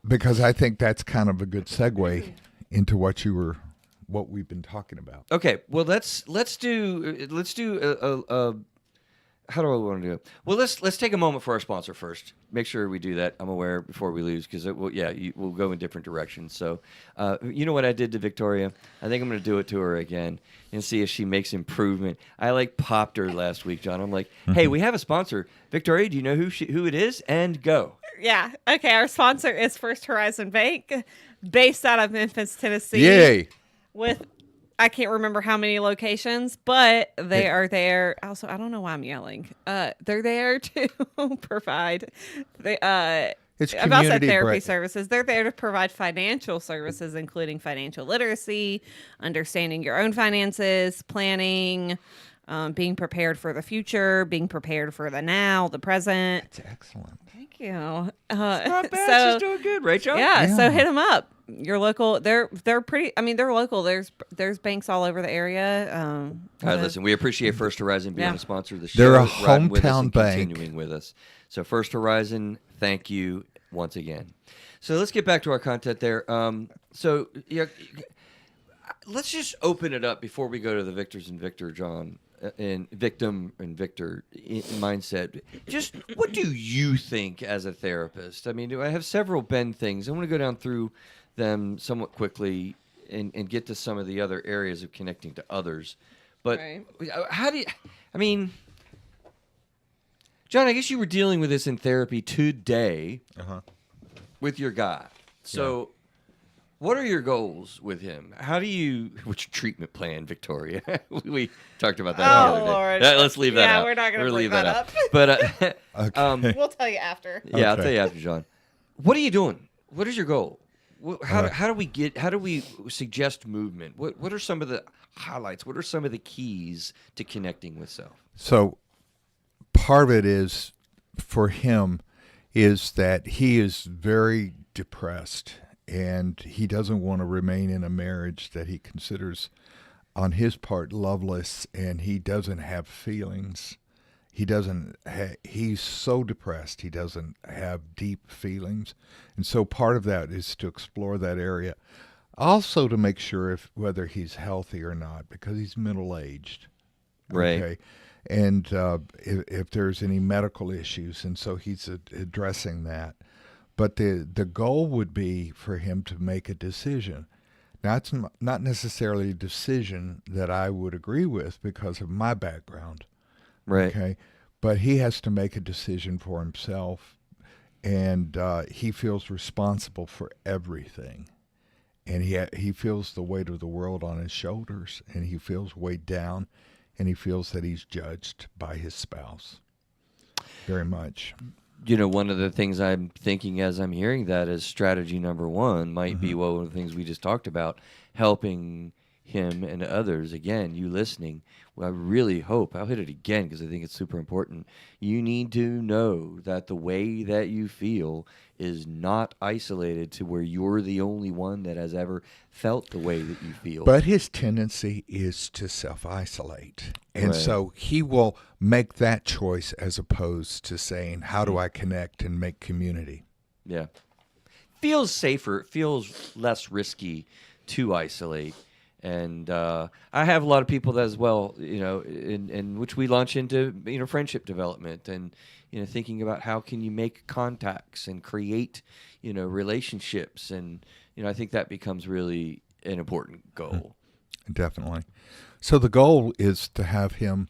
because I think that's kind of a good segue into what we've been talking about. Okay. Well, let's do a how do I want to do it? Well, let's take a moment for our sponsor first. Make sure we do that. I'm aware before we lose because we'll go in different directions. So, you know what I did to Victoria? I think I'm going to do it to her again and see if she makes improvement. I popped her last week, John. I'm like, hey, we have a sponsor, Victoria. Do you know who it is? And go. Yeah. Okay. Our sponsor is First Horizon Bank, based out of Memphis, Tennessee. Yay! With I can't remember how many locations, but they are there. Also, I don't know why I'm yelling. They're there to provide It's about community therapy bre- services. They're there to provide financial services, including financial literacy, understanding your own finances, planning, being prepared for the future, being prepared for the now, the present. It's excellent. Thank you. Not bad. So, She's doing good, right, John? yeah, Yeah. so hit them up. Your local, they're pretty. I mean, they're local. There's banks all over the area. All right, listen, we appreciate First Horizon being Yeah. a sponsor of the show. They're a riding with us hometown and bank. Continuing with us. So First Horizon, thank you once again. So let's get back to our content there. Let's just open it up before we go to the Victors and Victor, John, and Victim and Victor mindset. Just what do you think as a therapist? I mean, I have several Ben things. I want to go down through them somewhat quickly and get to some of the other areas of connecting to others. But Right. how do you, I mean, John, I guess you were dealing with this in therapy today with your guy. So what are your goals with him? What's your treatment plan, Victoria? We talked about that the Oh, other day. Lord. Let's leave that out. Yeah, we're not gonna We'll bring leave that out. up. But, Okay. We'll tell you after. yeah, I'll Okay. tell you after, John. What are you doing? What is your goal? How do we suggest movement? What are some of the highlights? What are some of the keys to connecting with self? So part of it is for him is that he is very depressed and he doesn't want to remain in a marriage that he considers on his part loveless, and he doesn't have feelings. he's so depressed he doesn't have deep feelings, and so part of that is to explore that area, also to make sure whether he's healthy or not, because he's middle-aged. Right. Okay. And if there's any medical issues, and so he's addressing that. But the goal would be for him to make a decision. Now, it's not necessarily a decision that I would agree with because of my background. Right. Okay. But he has to make a decision for himself, and he feels responsible for everything. And he feels the weight of the world on his shoulders, and he feels weighed down, and he feels that he's judged by his spouse very much. You know, one of the things I'm thinking as I'm hearing that is strategy number one might be one of the things we just talked about, helping him and others. Again, you listening, well, I really hope, I'll hit it again because I think it's super important. You need to know that the way that you feel is not isolated to where you're the only one that has ever felt the way that you feel. But his tendency is to self-isolate. And Right. so he will make that choice as opposed to saying, how do I connect and make community? Yeah. Feels safer. It feels less risky to isolate. And I have a lot of people that as well, you know, in which we launch into, you know, friendship development and, you know, thinking about how can you make contacts and create, you know, relationships. And, you know, I think that becomes really an important goal. Definitely. So the goal is to have him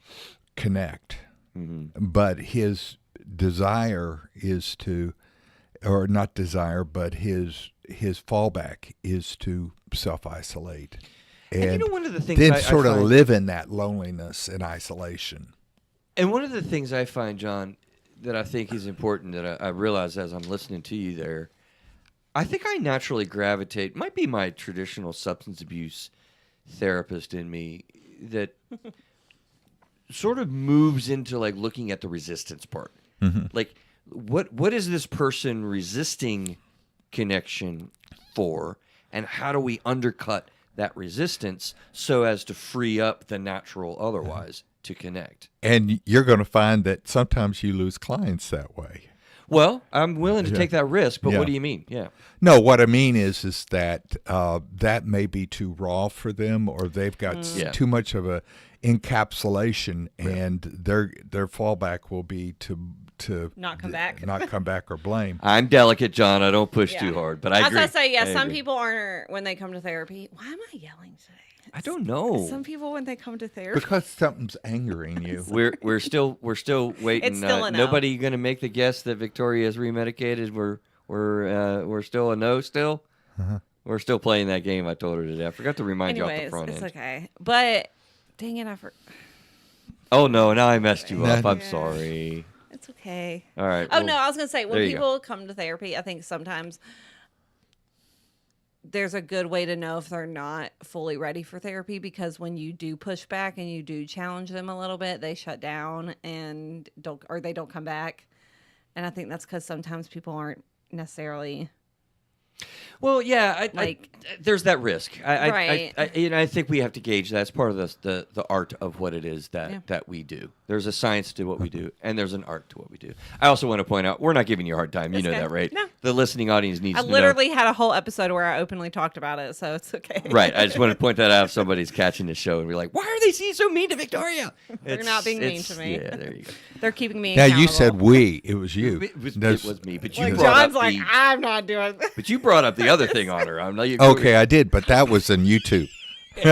connect. But his desire is to, or not desire, but his fallback is to self-isolate. And you know, one of the things then I sort of find- live in that loneliness and isolation. And one of the things I find, John, that I think is important that I realize as I'm listening to you there, I think I naturally gravitate, might be my traditional substance abuse therapist in me that sort of moves into like looking at the resistance part. Like what is this person resisting connection for, and how do we undercut that resistance so as to free up the natural otherwise to connect? And you're going to find that sometimes you lose clients that way. Well, I'm willing to Yeah. take that risk, but Yeah. what do you mean? Yeah. No, what I mean is that that may be too raw for them, or they've got Yeah. too much of a encapsulation, and their fallback will be to Not come back. not come back or blame. I'm delicate, John. I don't push Yeah. too hard, but I As agree. I say, yeah, I some agree. people aren't when they come to therapy. Why am I yelling today? I don't know. Some people when they come to therapy. Because something's angering you. We're still waiting. It's still a no. Nobody going to make the guess that Victoria is remedicated. We're still a no. Still, we're still playing that game. I told her today. I forgot to remind you off the Anyways, front it's end. okay. But dang it, Oh no! Now I messed you up. I'm Yeah. sorry. it's okay. All right. Oh well, no, I was gonna say when there you go. people come to therapy, I think sometimes there's a good way to know if they're not fully ready for therapy, because when you do push back and you do challenge them a little bit, they shut down and they don't come back. And I think that's because sometimes people aren't necessarily Well, yeah, Like- there's that risk. Right. I think we have to gauge that's part of the art of what it is that, Yeah. that we do. There's a science to what we do, and there's an art to what we do. I also want to point out, we're not giving you a hard time. You It's know okay. that, right? No. The listening audience needs I to know. literally had a whole episode where I openly talked about it, so it's okay. Right. I just want to point that out if somebody's catching the show and we're like, why are they being so mean to Victoria? They're not being mean to me. Yeah, there you go. They're keeping me Now you accountable. said we. It was you. It was There's- me, but you Like, brought John's up like, I'm not doing this. but you brought up the other thing on her. I'm not. Okay, I did, but that was on YouTube. We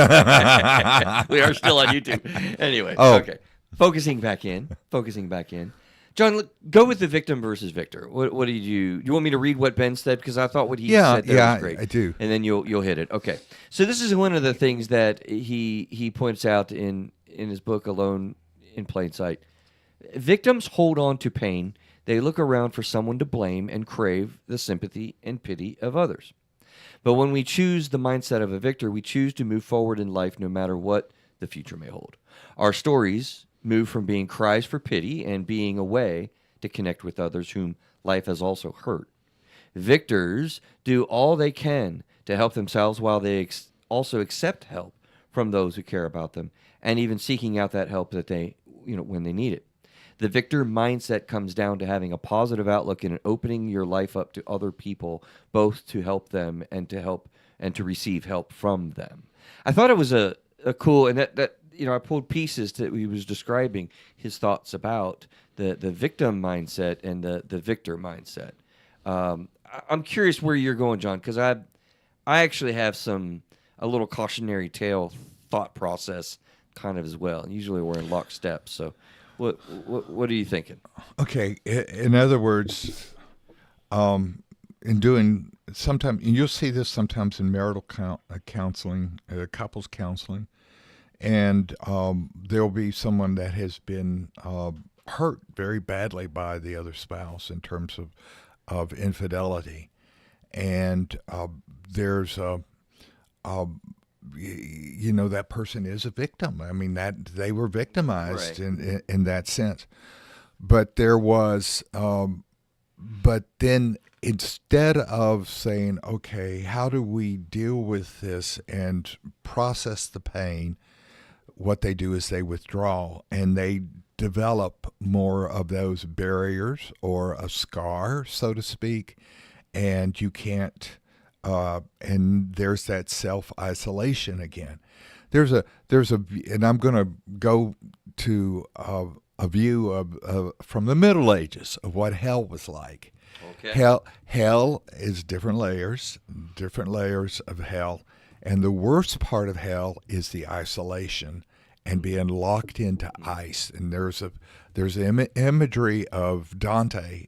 are still on YouTube. Anyway, Oh. okay. Focusing back in. John, go with the victim versus Victor. What did you? Do you want me to read what Ben said? Because I thought what he said there was great. I do. And then you'll hit it. Okay. So this is one of the things that he points out in his book Alone in Plain Sight. Victims hold on to pain. They look around for someone to blame and crave the sympathy and pity of others. But when we choose the mindset of a victor, we choose to move forward in life no matter what the future may hold. Our stories move from being cries for pity and being a way to connect with others whom life has also hurt. Victors do all they can to help themselves while they also accept help from those who care about them, and even seeking out that help that they, when they need it. The victor mindset comes down to having a positive outlook and opening your life up to other people, both to help them and to receive help from them. I thought it was a cool, and that I pulled pieces that he was describing his thoughts about the victim mindset and the victor mindset. I'm curious where you're going, John, because I actually have a little cautionary tale thought process kind of as well. Usually we're in lockstep. So what are you thinking? Okay. In other words, in doing sometimes you'll see this sometimes in marital counseling, couples counseling, and there'll be someone that has been hurt very badly by the other spouse in terms of infidelity, and there's that person is a victim. I mean, that they were victimized in that sense. But there was, but then instead of saying, okay, how do we deal with this and process the pain, what they do is they withdraw and they develop more of those barriers or a scar, so to speak, and you can't. And there's that self-isolation again. And I'm going to go to a view of from the Middle Ages of what hell was like. Okay. Hell is different layers of hell, and the worst part of hell is the isolation and being locked into ice. And there's imagery of Dante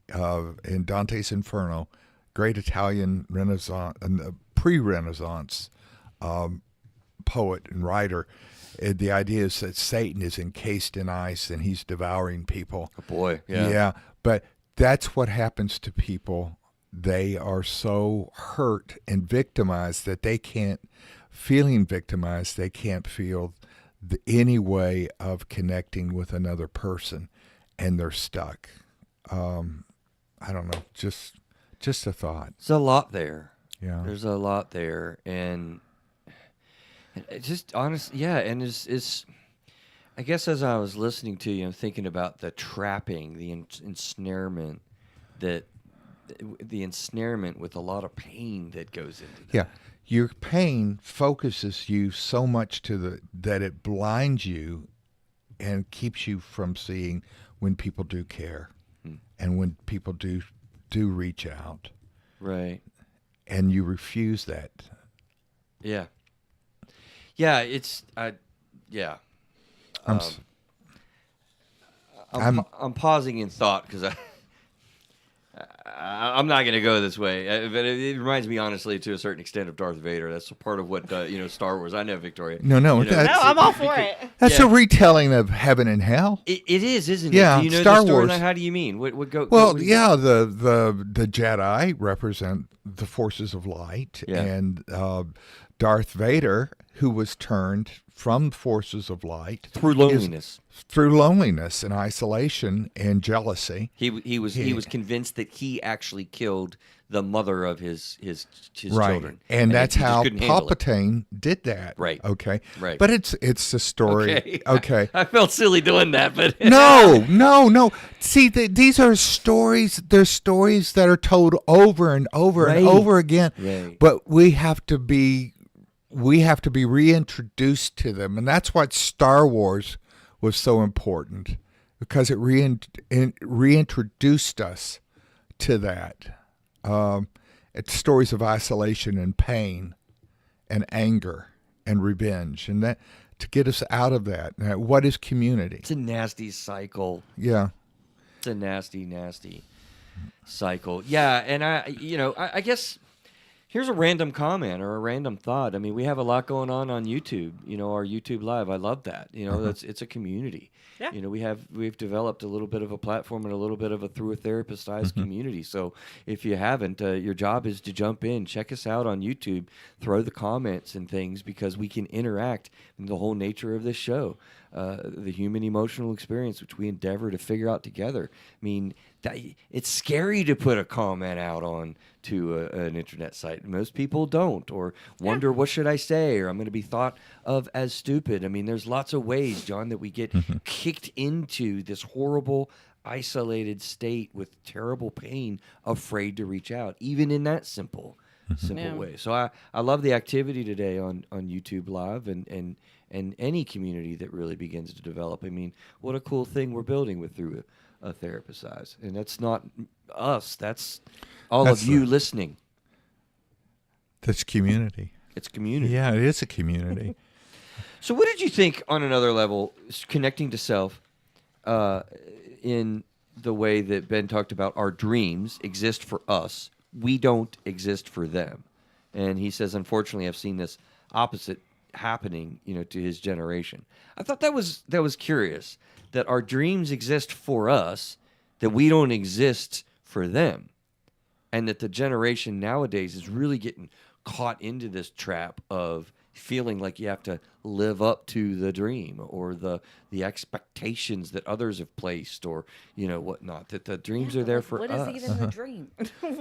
in Dante's Inferno. Great Italian Renaissance and pre-Renaissance poet and writer. The idea is that Satan is encased in ice and he's devouring people. Oh boy, yeah. Yeah, but that's what happens to people. They are so hurt and victimized that they can't, feeling victimized, they can't feel any way of connecting with another person, and they're stuck. I don't know, just a thought. There's a lot there. Yeah. There's a lot there. And it's just honest. Yeah. And it's I guess as I was listening to you, I'm thinking about the trapping, the ensnarement, the ensnarement with a lot of pain that goes into that. Yeah. Your pain focuses you so much that it blinds you and keeps you from seeing when people do care and when people do reach out. Right. And you refuse that. Yeah. Yeah, it's yeah. I'm pausing in thought because I'm not going to go this way, but it reminds me, honestly, to a certain extent, of Darth Vader. That's a part of what Star Wars. I know, Victoria. No, I'm all for it. That's a retelling of heaven and hell. It is, isn't it? Yeah, Do you know Star the Wars. storyline? How do you mean? What go? Well, what yeah, the Jedi represent the forces of light, and Darth Vader, who was turned from forces of light through loneliness. Through loneliness and isolation and jealousy. He was convinced that he actually killed the mother of his right. children. And that's how Palpatine did that. Right. Okay. Right. But it's a story. Okay. I felt silly doing that, but No. See, these are stories. They're stories that are told over and over and over again. Right. But we have to be reintroduced to them, and that's what Star Wars was so important, because it reintroduced us to that. It's stories of isolation and pain and anger and revenge, and that to get us out of that. Now, what is community? It's a nasty cycle. Yeah. It's a nasty cycle. Yeah, and I guess here's a random comment or a random thought. I mean, we have a lot going on YouTube. Our YouTube Live. I love that. It's a community. Yeah. We've developed a little bit of a platform and a little bit of a through a therapist-ized community. So if you haven't, your job is to jump in, check us out on YouTube, throw the comments and things, because we can interact in the whole nature of this show, the human emotional experience, which we endeavor to figure out together. I mean, it's scary to put a comment out on to an internet site. Most people don't, or wonder what should I say, or I'm going to be thought of as stupid. I mean, there's lots of ways, John, that we get kicked into this horrible, isolated state with terrible pain, afraid to reach out, even in that simple way. So I love the activity today on YouTube Live and any community that really begins to develop. I mean, what a cool thing we're building with through a therapist size. And that's not us. That's all of you listening. That's community. It's community. Yeah, it is a community. So what did you think on another level, connecting to self, in the way that Ben talked about our dreams exist for us, we don't exist for them. And he says, unfortunately, I've seen this opposite happening, to his generation. I thought that was curious, that our dreams exist for us, that we don't exist for them. And that the generation nowadays is really getting caught into this trap of feeling like you have to live up to the dream or the expectations that others have placed or whatnot, that the dreams are there for us. What is even the dream?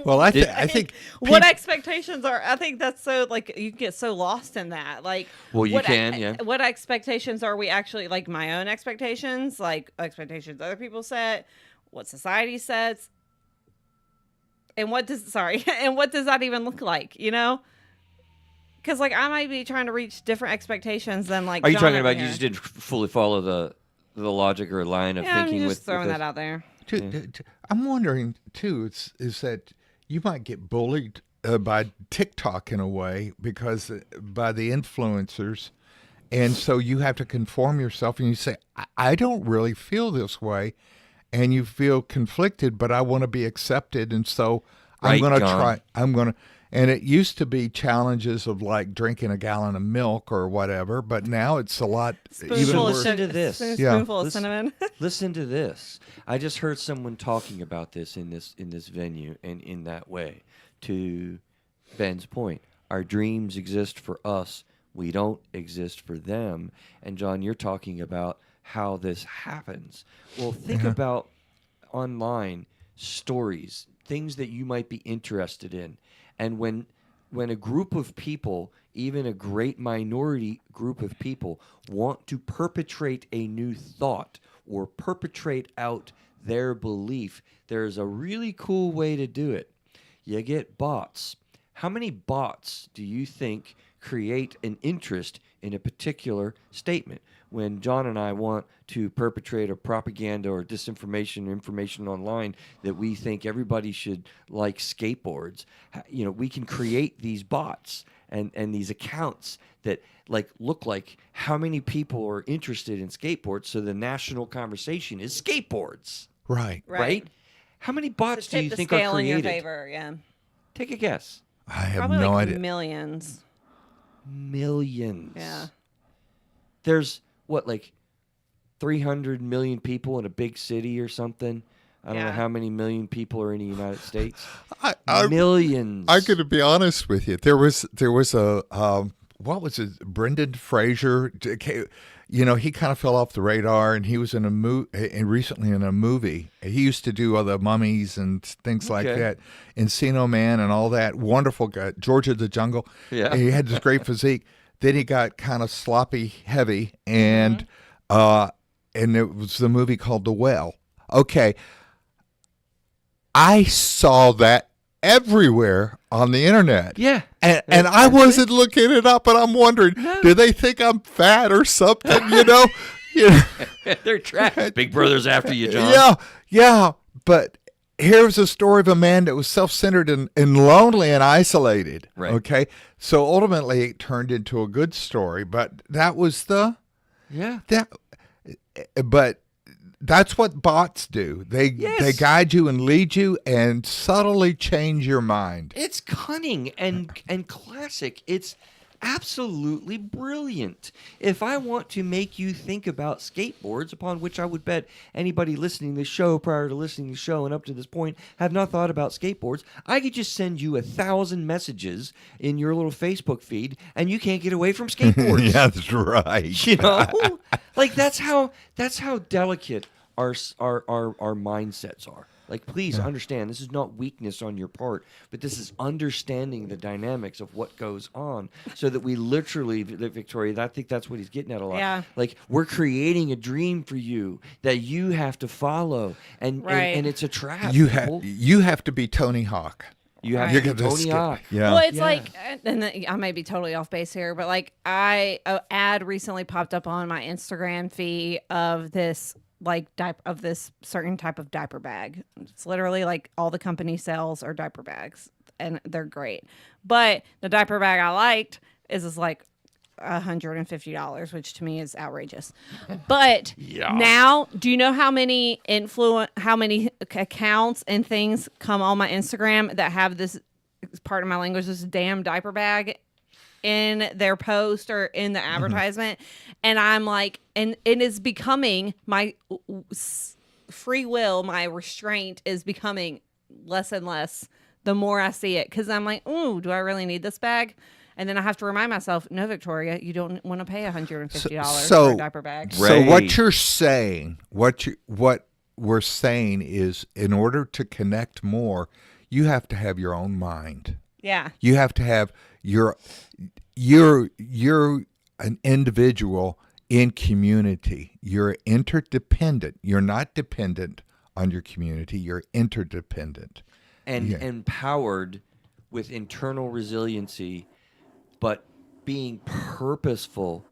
Well, I think what expectations are, I think that's so, like, you get so lost in that. Like, well, you can. What expectations are we actually, like, my own expectations, like expectations other people set, what society sets, and what does that even look like, Because, like, I might be trying to reach different expectations than, like, Are you John talking over about here. you just didn't fully follow the logic or line of thinking? I'm just throwing with that out there. I'm wondering too. Is that you might get bullied by TikTok in a way because by the influencers, and so you have to conform yourself, and you say, I don't really feel this way, and you feel conflicted, but I want to be accepted, and so I'm going to try. And it used to be challenges of like drinking a gallon of milk or whatever, but now it's a lot even worse. Listen to this. Spoonful of cinnamon. Listen to this. I just heard someone talking about this in this venue and in that way. To Ben's point, our dreams exist for us. We don't exist for them. And John, you're talking about how this happens. Well, think about online stories, things that you might be interested in. And when a group of people, even a great minority group of people, want to perpetrate a new thought or perpetrate out their belief, there's a really cool way to do it. You get bots. How many bots do you think create an interest in a particular statement? When John and I want to perpetrate a propaganda or disinformation or information online that we think everybody should like skateboards, we can create these bots and these accounts that look like how many people are interested in skateboards. So the national conversation is skateboards. Right. How many bots do you think scale are created? In your favor, yeah. Take a guess. I have Probably no like idea. Millions. Yeah. There's like 300 million people in a big city or something. I don't know how many million people are in the United States. Millions. I'm going to be honest with you. There was a what was it? Brendan Fraser. He kind of fell off the radar, and he was in recently in a movie. He used to do other mummies and things like that, Encino Man and all that. Wonderful guy, George of the Jungle. Yeah, and he had this great physique. Then he got kind of sloppy heavy, and it was the movie called The Well. Okay, I saw that everywhere on the internet. Yeah. And I wasn't looking it up, but I'm wondering, do they think I'm fat or something, They're trash. Big Brother's after you, John. Yeah. But here's a story of a man that was self-centered and lonely and isolated. Right. Okay. So ultimately it turned into a good story, but that was but that's what bots do. They guide you and lead you and subtly change your mind. It's cunning and classic. It's absolutely brilliant. If I want to make you think about skateboards, upon which I would bet anybody listening to the show prior to listening to the show and up to this point have not thought about skateboards, I could just send you 1,000 messages in your little Facebook feed and you can't get away from skateboards. Yeah, that's right. Like that's how delicate our mindsets are. Like, please understand, this is not weakness on your part, but this is understanding the dynamics of what goes on so that we literally, Victoria, I think that's what he's getting at a lot. Yeah. Like, we're creating a dream for you that you have to follow, and it's a trap. You people. have to be Tony Hawk. You have Right. to be Tony Hawk. Yeah. Well, it's Yeah. like, and then I may be totally off base here, but like an ad recently popped up on my Instagram feed of this of this certain type of diaper bag. It's literally like all the company sells are diaper bags, and they're great. But the diaper bag I liked is like $150, which to me is outrageous. But now, do you know how many accounts and things come on my Instagram that have this, part of my language, this damn diaper bag in their post or in the advertisement? And I'm like, and it is becoming my free will, my restraint is becoming less and less the more I see it, because I'm like, ooh, do I really need this bag? And then I have to remind myself, no, Victoria, you don't want to pay $150 for a diaper bag. So what you're saying, what we're saying is, in order to connect more, you have to have your own mind. Yeah. You have to have you're an individual in community. You're interdependent. You're not dependent on your community. You're interdependent. And empowered with internal resiliency, but being purposeful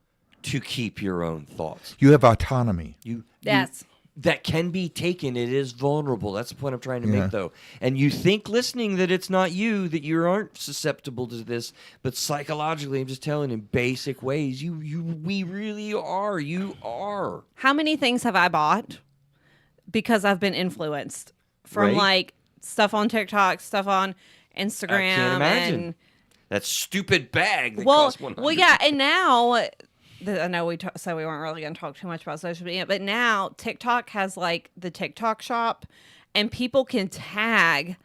to keep your own thoughts. You have autonomy. Yes. That can be taken. It is vulnerable. That's the point I'm trying to make, though. And you think listening that it's not you, that you aren't susceptible to this, but psychologically, I'm just telling in basic ways, we really are. You are. How many things have I bought because I've been influenced from like stuff on TikTok, stuff on Instagram? I can't imagine. And that stupid bag that costs $100. Well, yeah, and now I know we said we weren't really going to talk too much about social media, but now TikTok has like the TikTok shop, and people can tag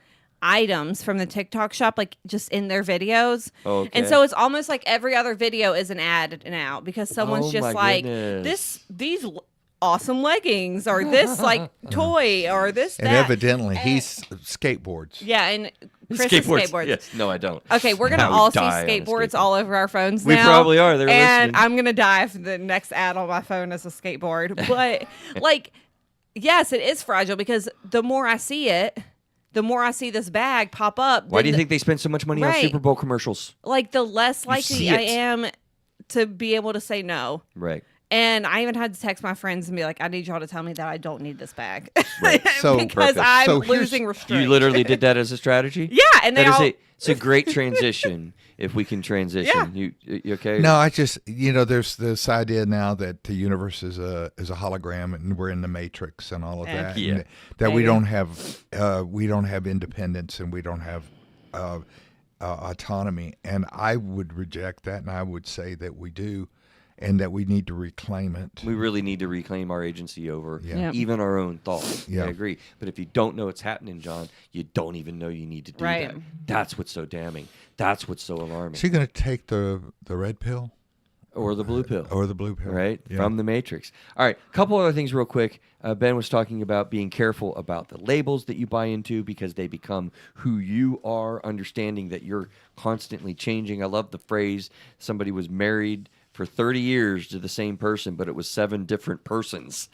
items from the TikTok shop like just in their videos. Okay. And so it's almost like every other video is an ad now, because someone's just like, goodness. these awesome leggings, or this like toy, or this And that. evidently, he's skateboards. Yeah, and Chris is skateboards. Yes. No, I don't. Okay, we're gonna I would all see die on a skateboards skateboard. all over our phones We now. probably are. They're and listening. I'm gonna die if the next ad on my phone is a skateboard. But like, yes, it is fragile, because the more I see it, the more I see this bag pop up. Why do you think they spend so much money on Right. Super Bowl commercials? Like, the less see likely it. I am to be able to say no. Right. And I even had to text my friends and be like, I need y'all to tell me that I don't need this bag. Right. So- because so I'm here's- losing restraint. You literally did that as a strategy? Yeah, and they all... It's a great transition if we can transition. Yeah. You okay? No, I just there's this idea now that the universe is a hologram, and we're in the matrix and all of that. Yeah. And that we Maybe. don't have independence, and we don't have autonomy. And I would reject that, and I would say that we do, and that we need to reclaim it. We really need to reclaim our agency over Yep. even our own thoughts. Yeah. I agree. But if you don't know what's happening, John, you don't even know you need to do Right. that. That's what's so damning. That's what's so alarming. Is he going to take the red pill Or the blue pill. or the blue pill? Right? Yeah. From the Matrix. All right. A couple other things real quick. Ben was talking about being careful about the labels that you buy into, because they become who you are, understanding that you're constantly changing. I love the phrase, somebody was married for 30 years to the same person, but it was 7 different persons.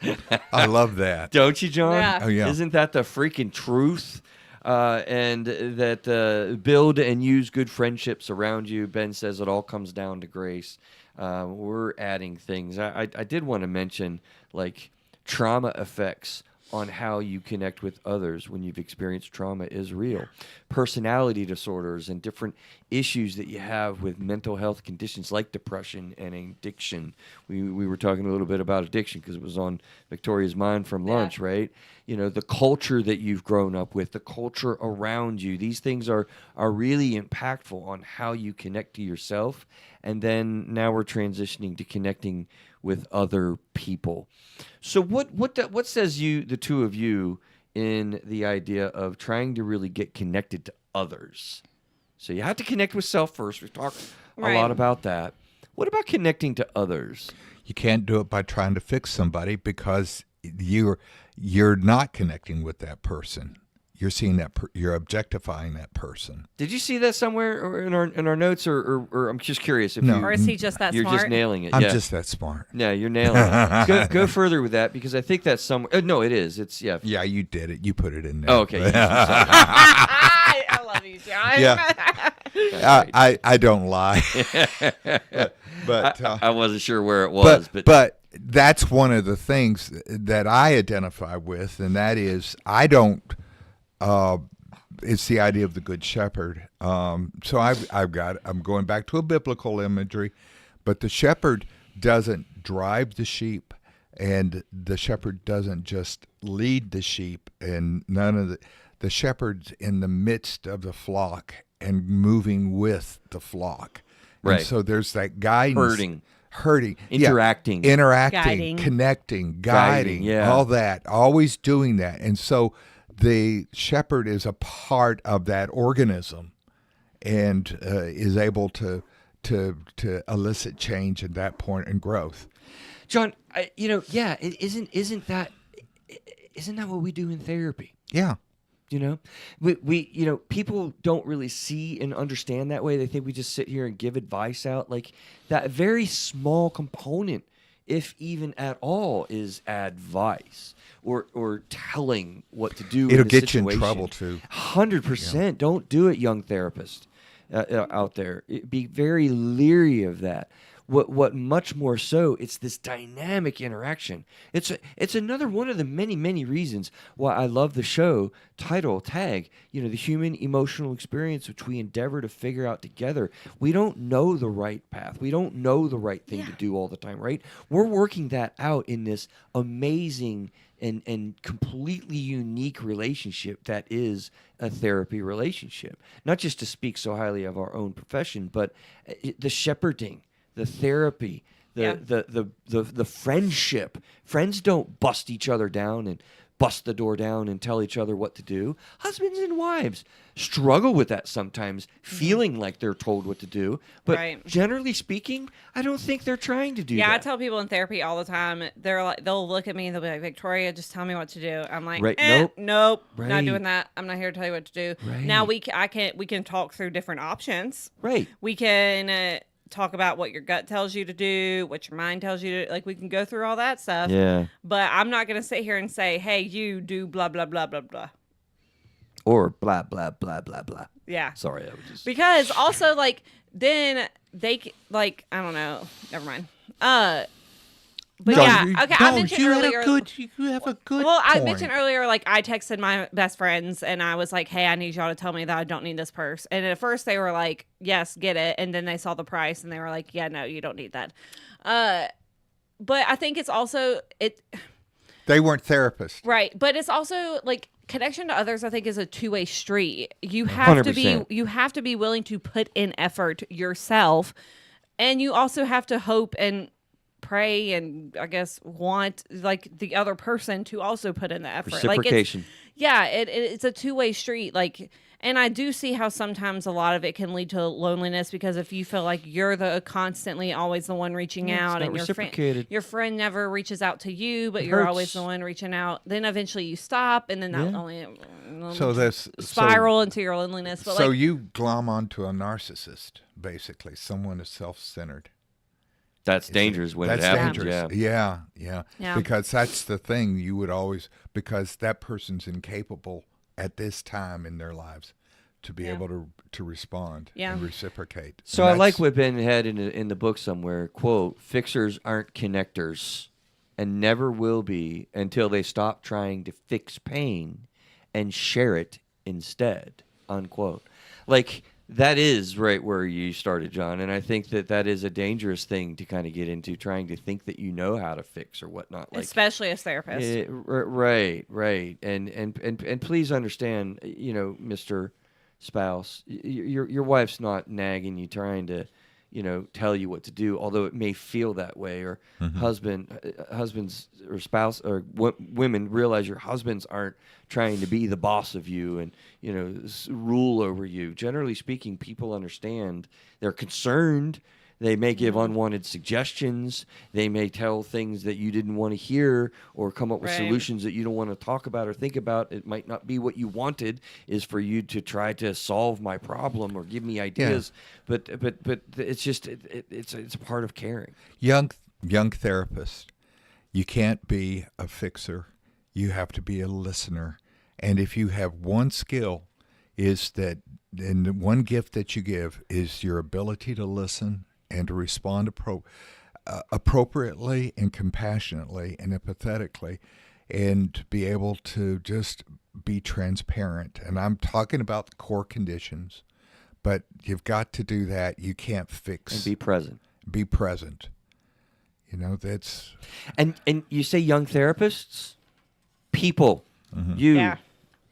I love that. Don't you, John? Yeah. Oh, yeah. Isn't that the freaking truth? And that build and use good friendships around you. Ben says it all comes down to grace. We're adding things. I did want to mention, like, trauma effects on how you connect with others when you've experienced trauma is real. Personality disorders and different issues that you have with mental health conditions like depression and addiction. We were talking a little bit about addiction because it was on Victoria's mind from lunch, right? You know, the culture that you've grown up with, the culture around you, these things are really impactful on how you connect to yourself. And then now we're transitioning to connecting with other people. So what says the two of you in the idea of trying to really get connected to others? So you have to connect with self first. We've talked a Right. lot about that. What about connecting to others? You can't do it by trying to fix somebody, because you're not connecting with that person. you're seeing that you're objectifying that person. Did you see that somewhere or in our notes, or I'm just curious if No. Or is he just that you're smart? just nailing it? I'm yeah. just that smart. Yeah, you're nailing it. Go further with that, because I think that's somewhere. No, it is. It's yeah. Yeah, you did it. You put it in there. Oh, okay. I love you, John. Yeah. I don't lie. but I wasn't sure where it was, but that's one of the things that I identify with, and that is I don't. It's the idea of the good shepherd. So I'm going back to a biblical imagery, but the shepherd doesn't drive the sheep, and the shepherd doesn't just lead the sheep, and the shepherd's in the midst of the flock and moving with the flock. Right. And so there's that guidance. Hurting, interacting, Guiding. connecting, guiding, yeah. all that, always doing that. And so the shepherd is a part of that organism and is able to elicit change at that point and growth. John, isn't that what we do in therapy? Yeah. We people don't really see and understand that way. They think we just sit here and give advice out. Like that very small component, if even at all, is advice or telling what to do. It'll in a get you in situation. trouble too. 100%. Don't do it, young therapist out there. Be very leery of that. What much more so, it's this dynamic interaction. It's another one of the many reasons why I love the show title tag. The human emotional experience which we endeavor to figure out together. We don't know the right path. We don't know the right thing to do all the time, right? We're working that out in this amazing and completely unique relationship that is a therapy relationship. Not just to speak so highly of our own profession, but the shepherding, the therapy, the friendship. Friends don't bust each other down and bust the door down and tell each other what to do. Husbands and wives struggle with that sometimes, feeling like they're told what to do. But Right. generally speaking, I don't think they're trying to do Yeah, I that. tell people in therapy all the time. They'll look at me and they'll be like, "Victoria, just tell me what to do." I'm like, Right, nope, Right. not doing that. I'm not here to tell you what to do. Right. Now we can talk through different options. Right. We can talk about what your gut tells you to do, what your mind tells you to, like, we can go through all that stuff. Yeah. But I'm not going to sit here and say, "Hey, you do blah blah blah blah blah." Or blah, blah, blah, blah, blah. Yeah. Sorry, I was just... Because also, like, then I don't know. Never mind. But No, yeah, you- okay. no, I mentioned you earlier. You have a good. Well, I point. mentioned earlier, like, I texted my best friends and I was like, "Hey, I need y'all to tell me that I don't need this purse." And at first they were like, "Yes, get it." And then they saw the price and they were like, "Yeah, no, you don't need that." But I think it's also They weren't therapists. right. But it's also like connection to others. I think is a two-way street. You have to be 100%. willing to put in effort yourself, and you also have to hope and pray and I guess want like the other person to also put in the effort. Reciprocation. It's a two-way street. Like, and I do see how sometimes a lot of it can lead to loneliness because if you feel like you're the constantly always the one reaching Yeah, it's out not and reciprocated. your friend never reaches out to you, but It you're hurts. always the one reaching out, then eventually you stop and then that Yeah. only So that's spiral into your loneliness. But So like, you glom onto a narcissist, basically, someone is self-centered. That's dangerous when That's it happens. dangerous. Yeah. Yeah. Because that's the thing you would always, because that person's incapable at this time in their lives to be able to respond and reciprocate. So And I like that's- what Ben had in the book somewhere. Quote: "Fixers aren't connectors, and never will be until they stop trying to fix pain and share it instead." Unquote. Like, that is right where you started, John, and I think that is a dangerous thing to kind of get into, trying to think that you know how to fix or whatnot. Like, especially as therapists. right, and please understand, Mr. Spouse, your wife's not nagging you, trying to, tell you what to do, although it may feel that way. Or husbands or spouse or women realize your husbands aren't trying to be the boss of you and rule over you. Generally speaking, people understand. They're concerned. They may give unwanted suggestions. They may tell things that you didn't want to hear or come up with Right. solutions that you don't want to talk about or think about. It might not be what you wanted, is for you to try to solve my problem or give me ideas. But it's just it's a part of caring. Young therapist, you can't be a fixer. You have to be a listener. And if you have one skill, is that, and the one gift that you give is your ability to listen and to respond appropriately and compassionately and empathetically, and to be able to just be transparent. And I'm talking about the core conditions, but you've got to do that. You can't fix. And be present. Be present. You know, that's... And you say young therapists? People. You, Yeah.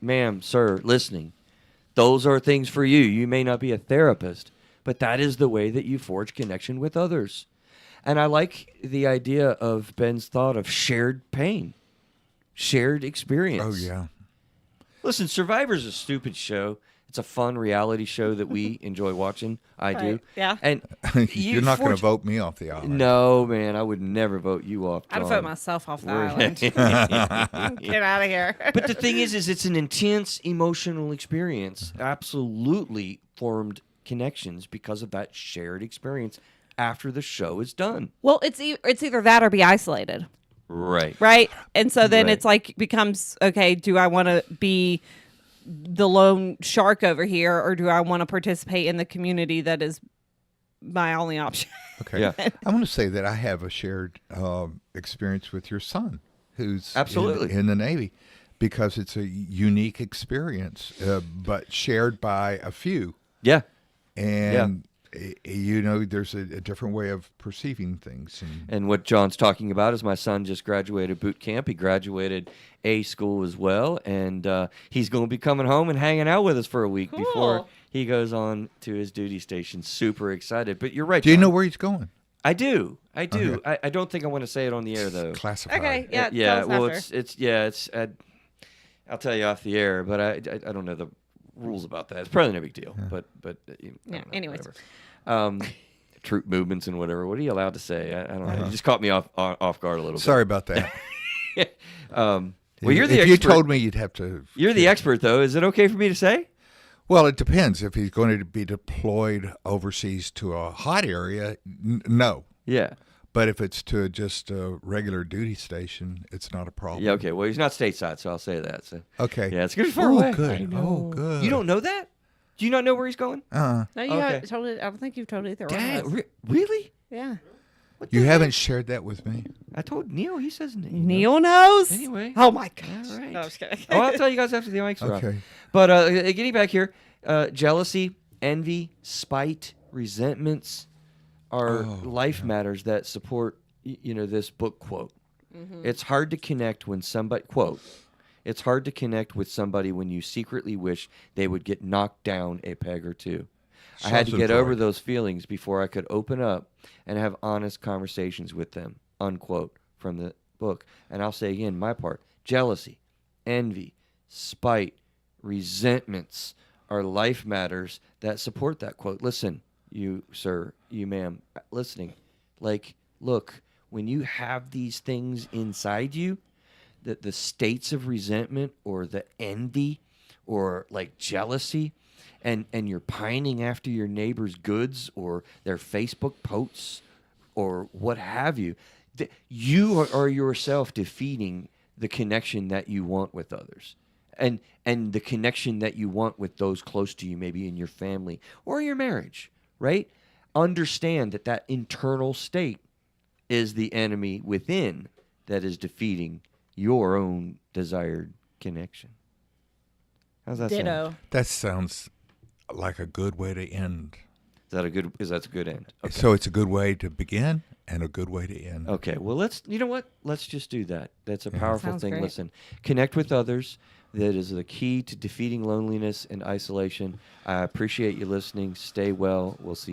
ma'am, sir, listening. Those are things for you. You may not be a therapist, but that is the way that you forge connection with others. And I like the idea of Ben's thought of shared pain, shared experience. Oh, yeah. Listen, Survivor's a stupid show. It's a fun reality show that we enjoy watching. I do. Right. Yeah. And You're not going to vote me off the island. No, man, I would never vote you off. I'd John. vote myself off the We're- island. Get out of here. But the thing is it's an intense emotional experience. Absolutely formed connections because of that shared experience after the show is done. Well, it's either that or be isolated, Right. right? And so then Right. it's like becomes, okay, do I want to be the lone shark over here, or do I want to participate in the community that is my only option? Okay. Yeah. I want to say that I have a shared experience with your son, who's Absolutely. in the Navy, because it's a unique experience, but shared by a few. Yeah. And, you know, there's a different way of perceiving things. And what John's talking about is my son just graduated boot camp. He graduated A school as well. And he's going to be coming home and hanging out with us for a week before Cool. he goes on to his duty station. Super excited. But you're right, Do you John. know where he's going? I do. I do. Okay. I don't think I want to say it on the air, though. Classified. Okay, yeah, Yeah, tell us well, after. I'll tell you off the air, but I don't know the rules about that. It's probably no big deal, but I don't Yeah, know, anyways. whatever. Troop movements and whatever. What are you allowed to say? I don't know. You just caught me off guard a little Sorry about that. bit. Well, you're the if expert. you told me, you'd have to. You're the expert, though. Is it okay for me to say? Well, it depends. If he's going to be deployed overseas to a hot area, no. Yeah. But if it's to just a regular duty station, it's not a problem. Yeah. Okay. Well, he's not stateside, so I'll say that. So. Okay. Yeah, it's good far Oh, away. good. Oh, good. You don't know that? Do you not know where he's going? No, you Okay. haven't told it. I don't think you've told either one Dang, of us. really? Yeah. What the You heck? haven't shared that with me. I told Neil. He says Neil. Neil knows. Anyway. Oh my gosh. All right. No, I'm just kidding. Oh, I'll tell you guys after the mics are off. Okay. But getting back here, jealousy, envy, spite, resentments are life matters that support, this book quote. It's hard to connect when somebody, quote, it's hard to connect with somebody when you secretly wish they would get knocked down a peg or two. I had to get over Self-employed. those feelings before I could open up and have honest conversations with them, unquote, from the book. And I'll say again, my part, jealousy, envy, spite, resentments are life matters that support that quote. Listen, you sir, you ma'am, listening. Like, look, when you have these things inside you, that the states of resentment or the envy or like jealousy, and you're pining after your neighbor's goods or their Facebook posts or what have you, you are yourself defeating the connection that you want with others. And the connection that you want with those close to you, maybe in your family or your marriage, right? Understand that internal state is the enemy within that is defeating your own desired connection. How's that sound? Ditto. That sounds like a good way to end. Is that a good end? Okay. So it's a good way to begin and a good way to end. Okay, well, you know what? Let's just do that. That's a powerful Sounds thing. great. Listen, connect with others. That is the key to defeating loneliness and isolation. I appreciate you listening. Stay well. We'll see you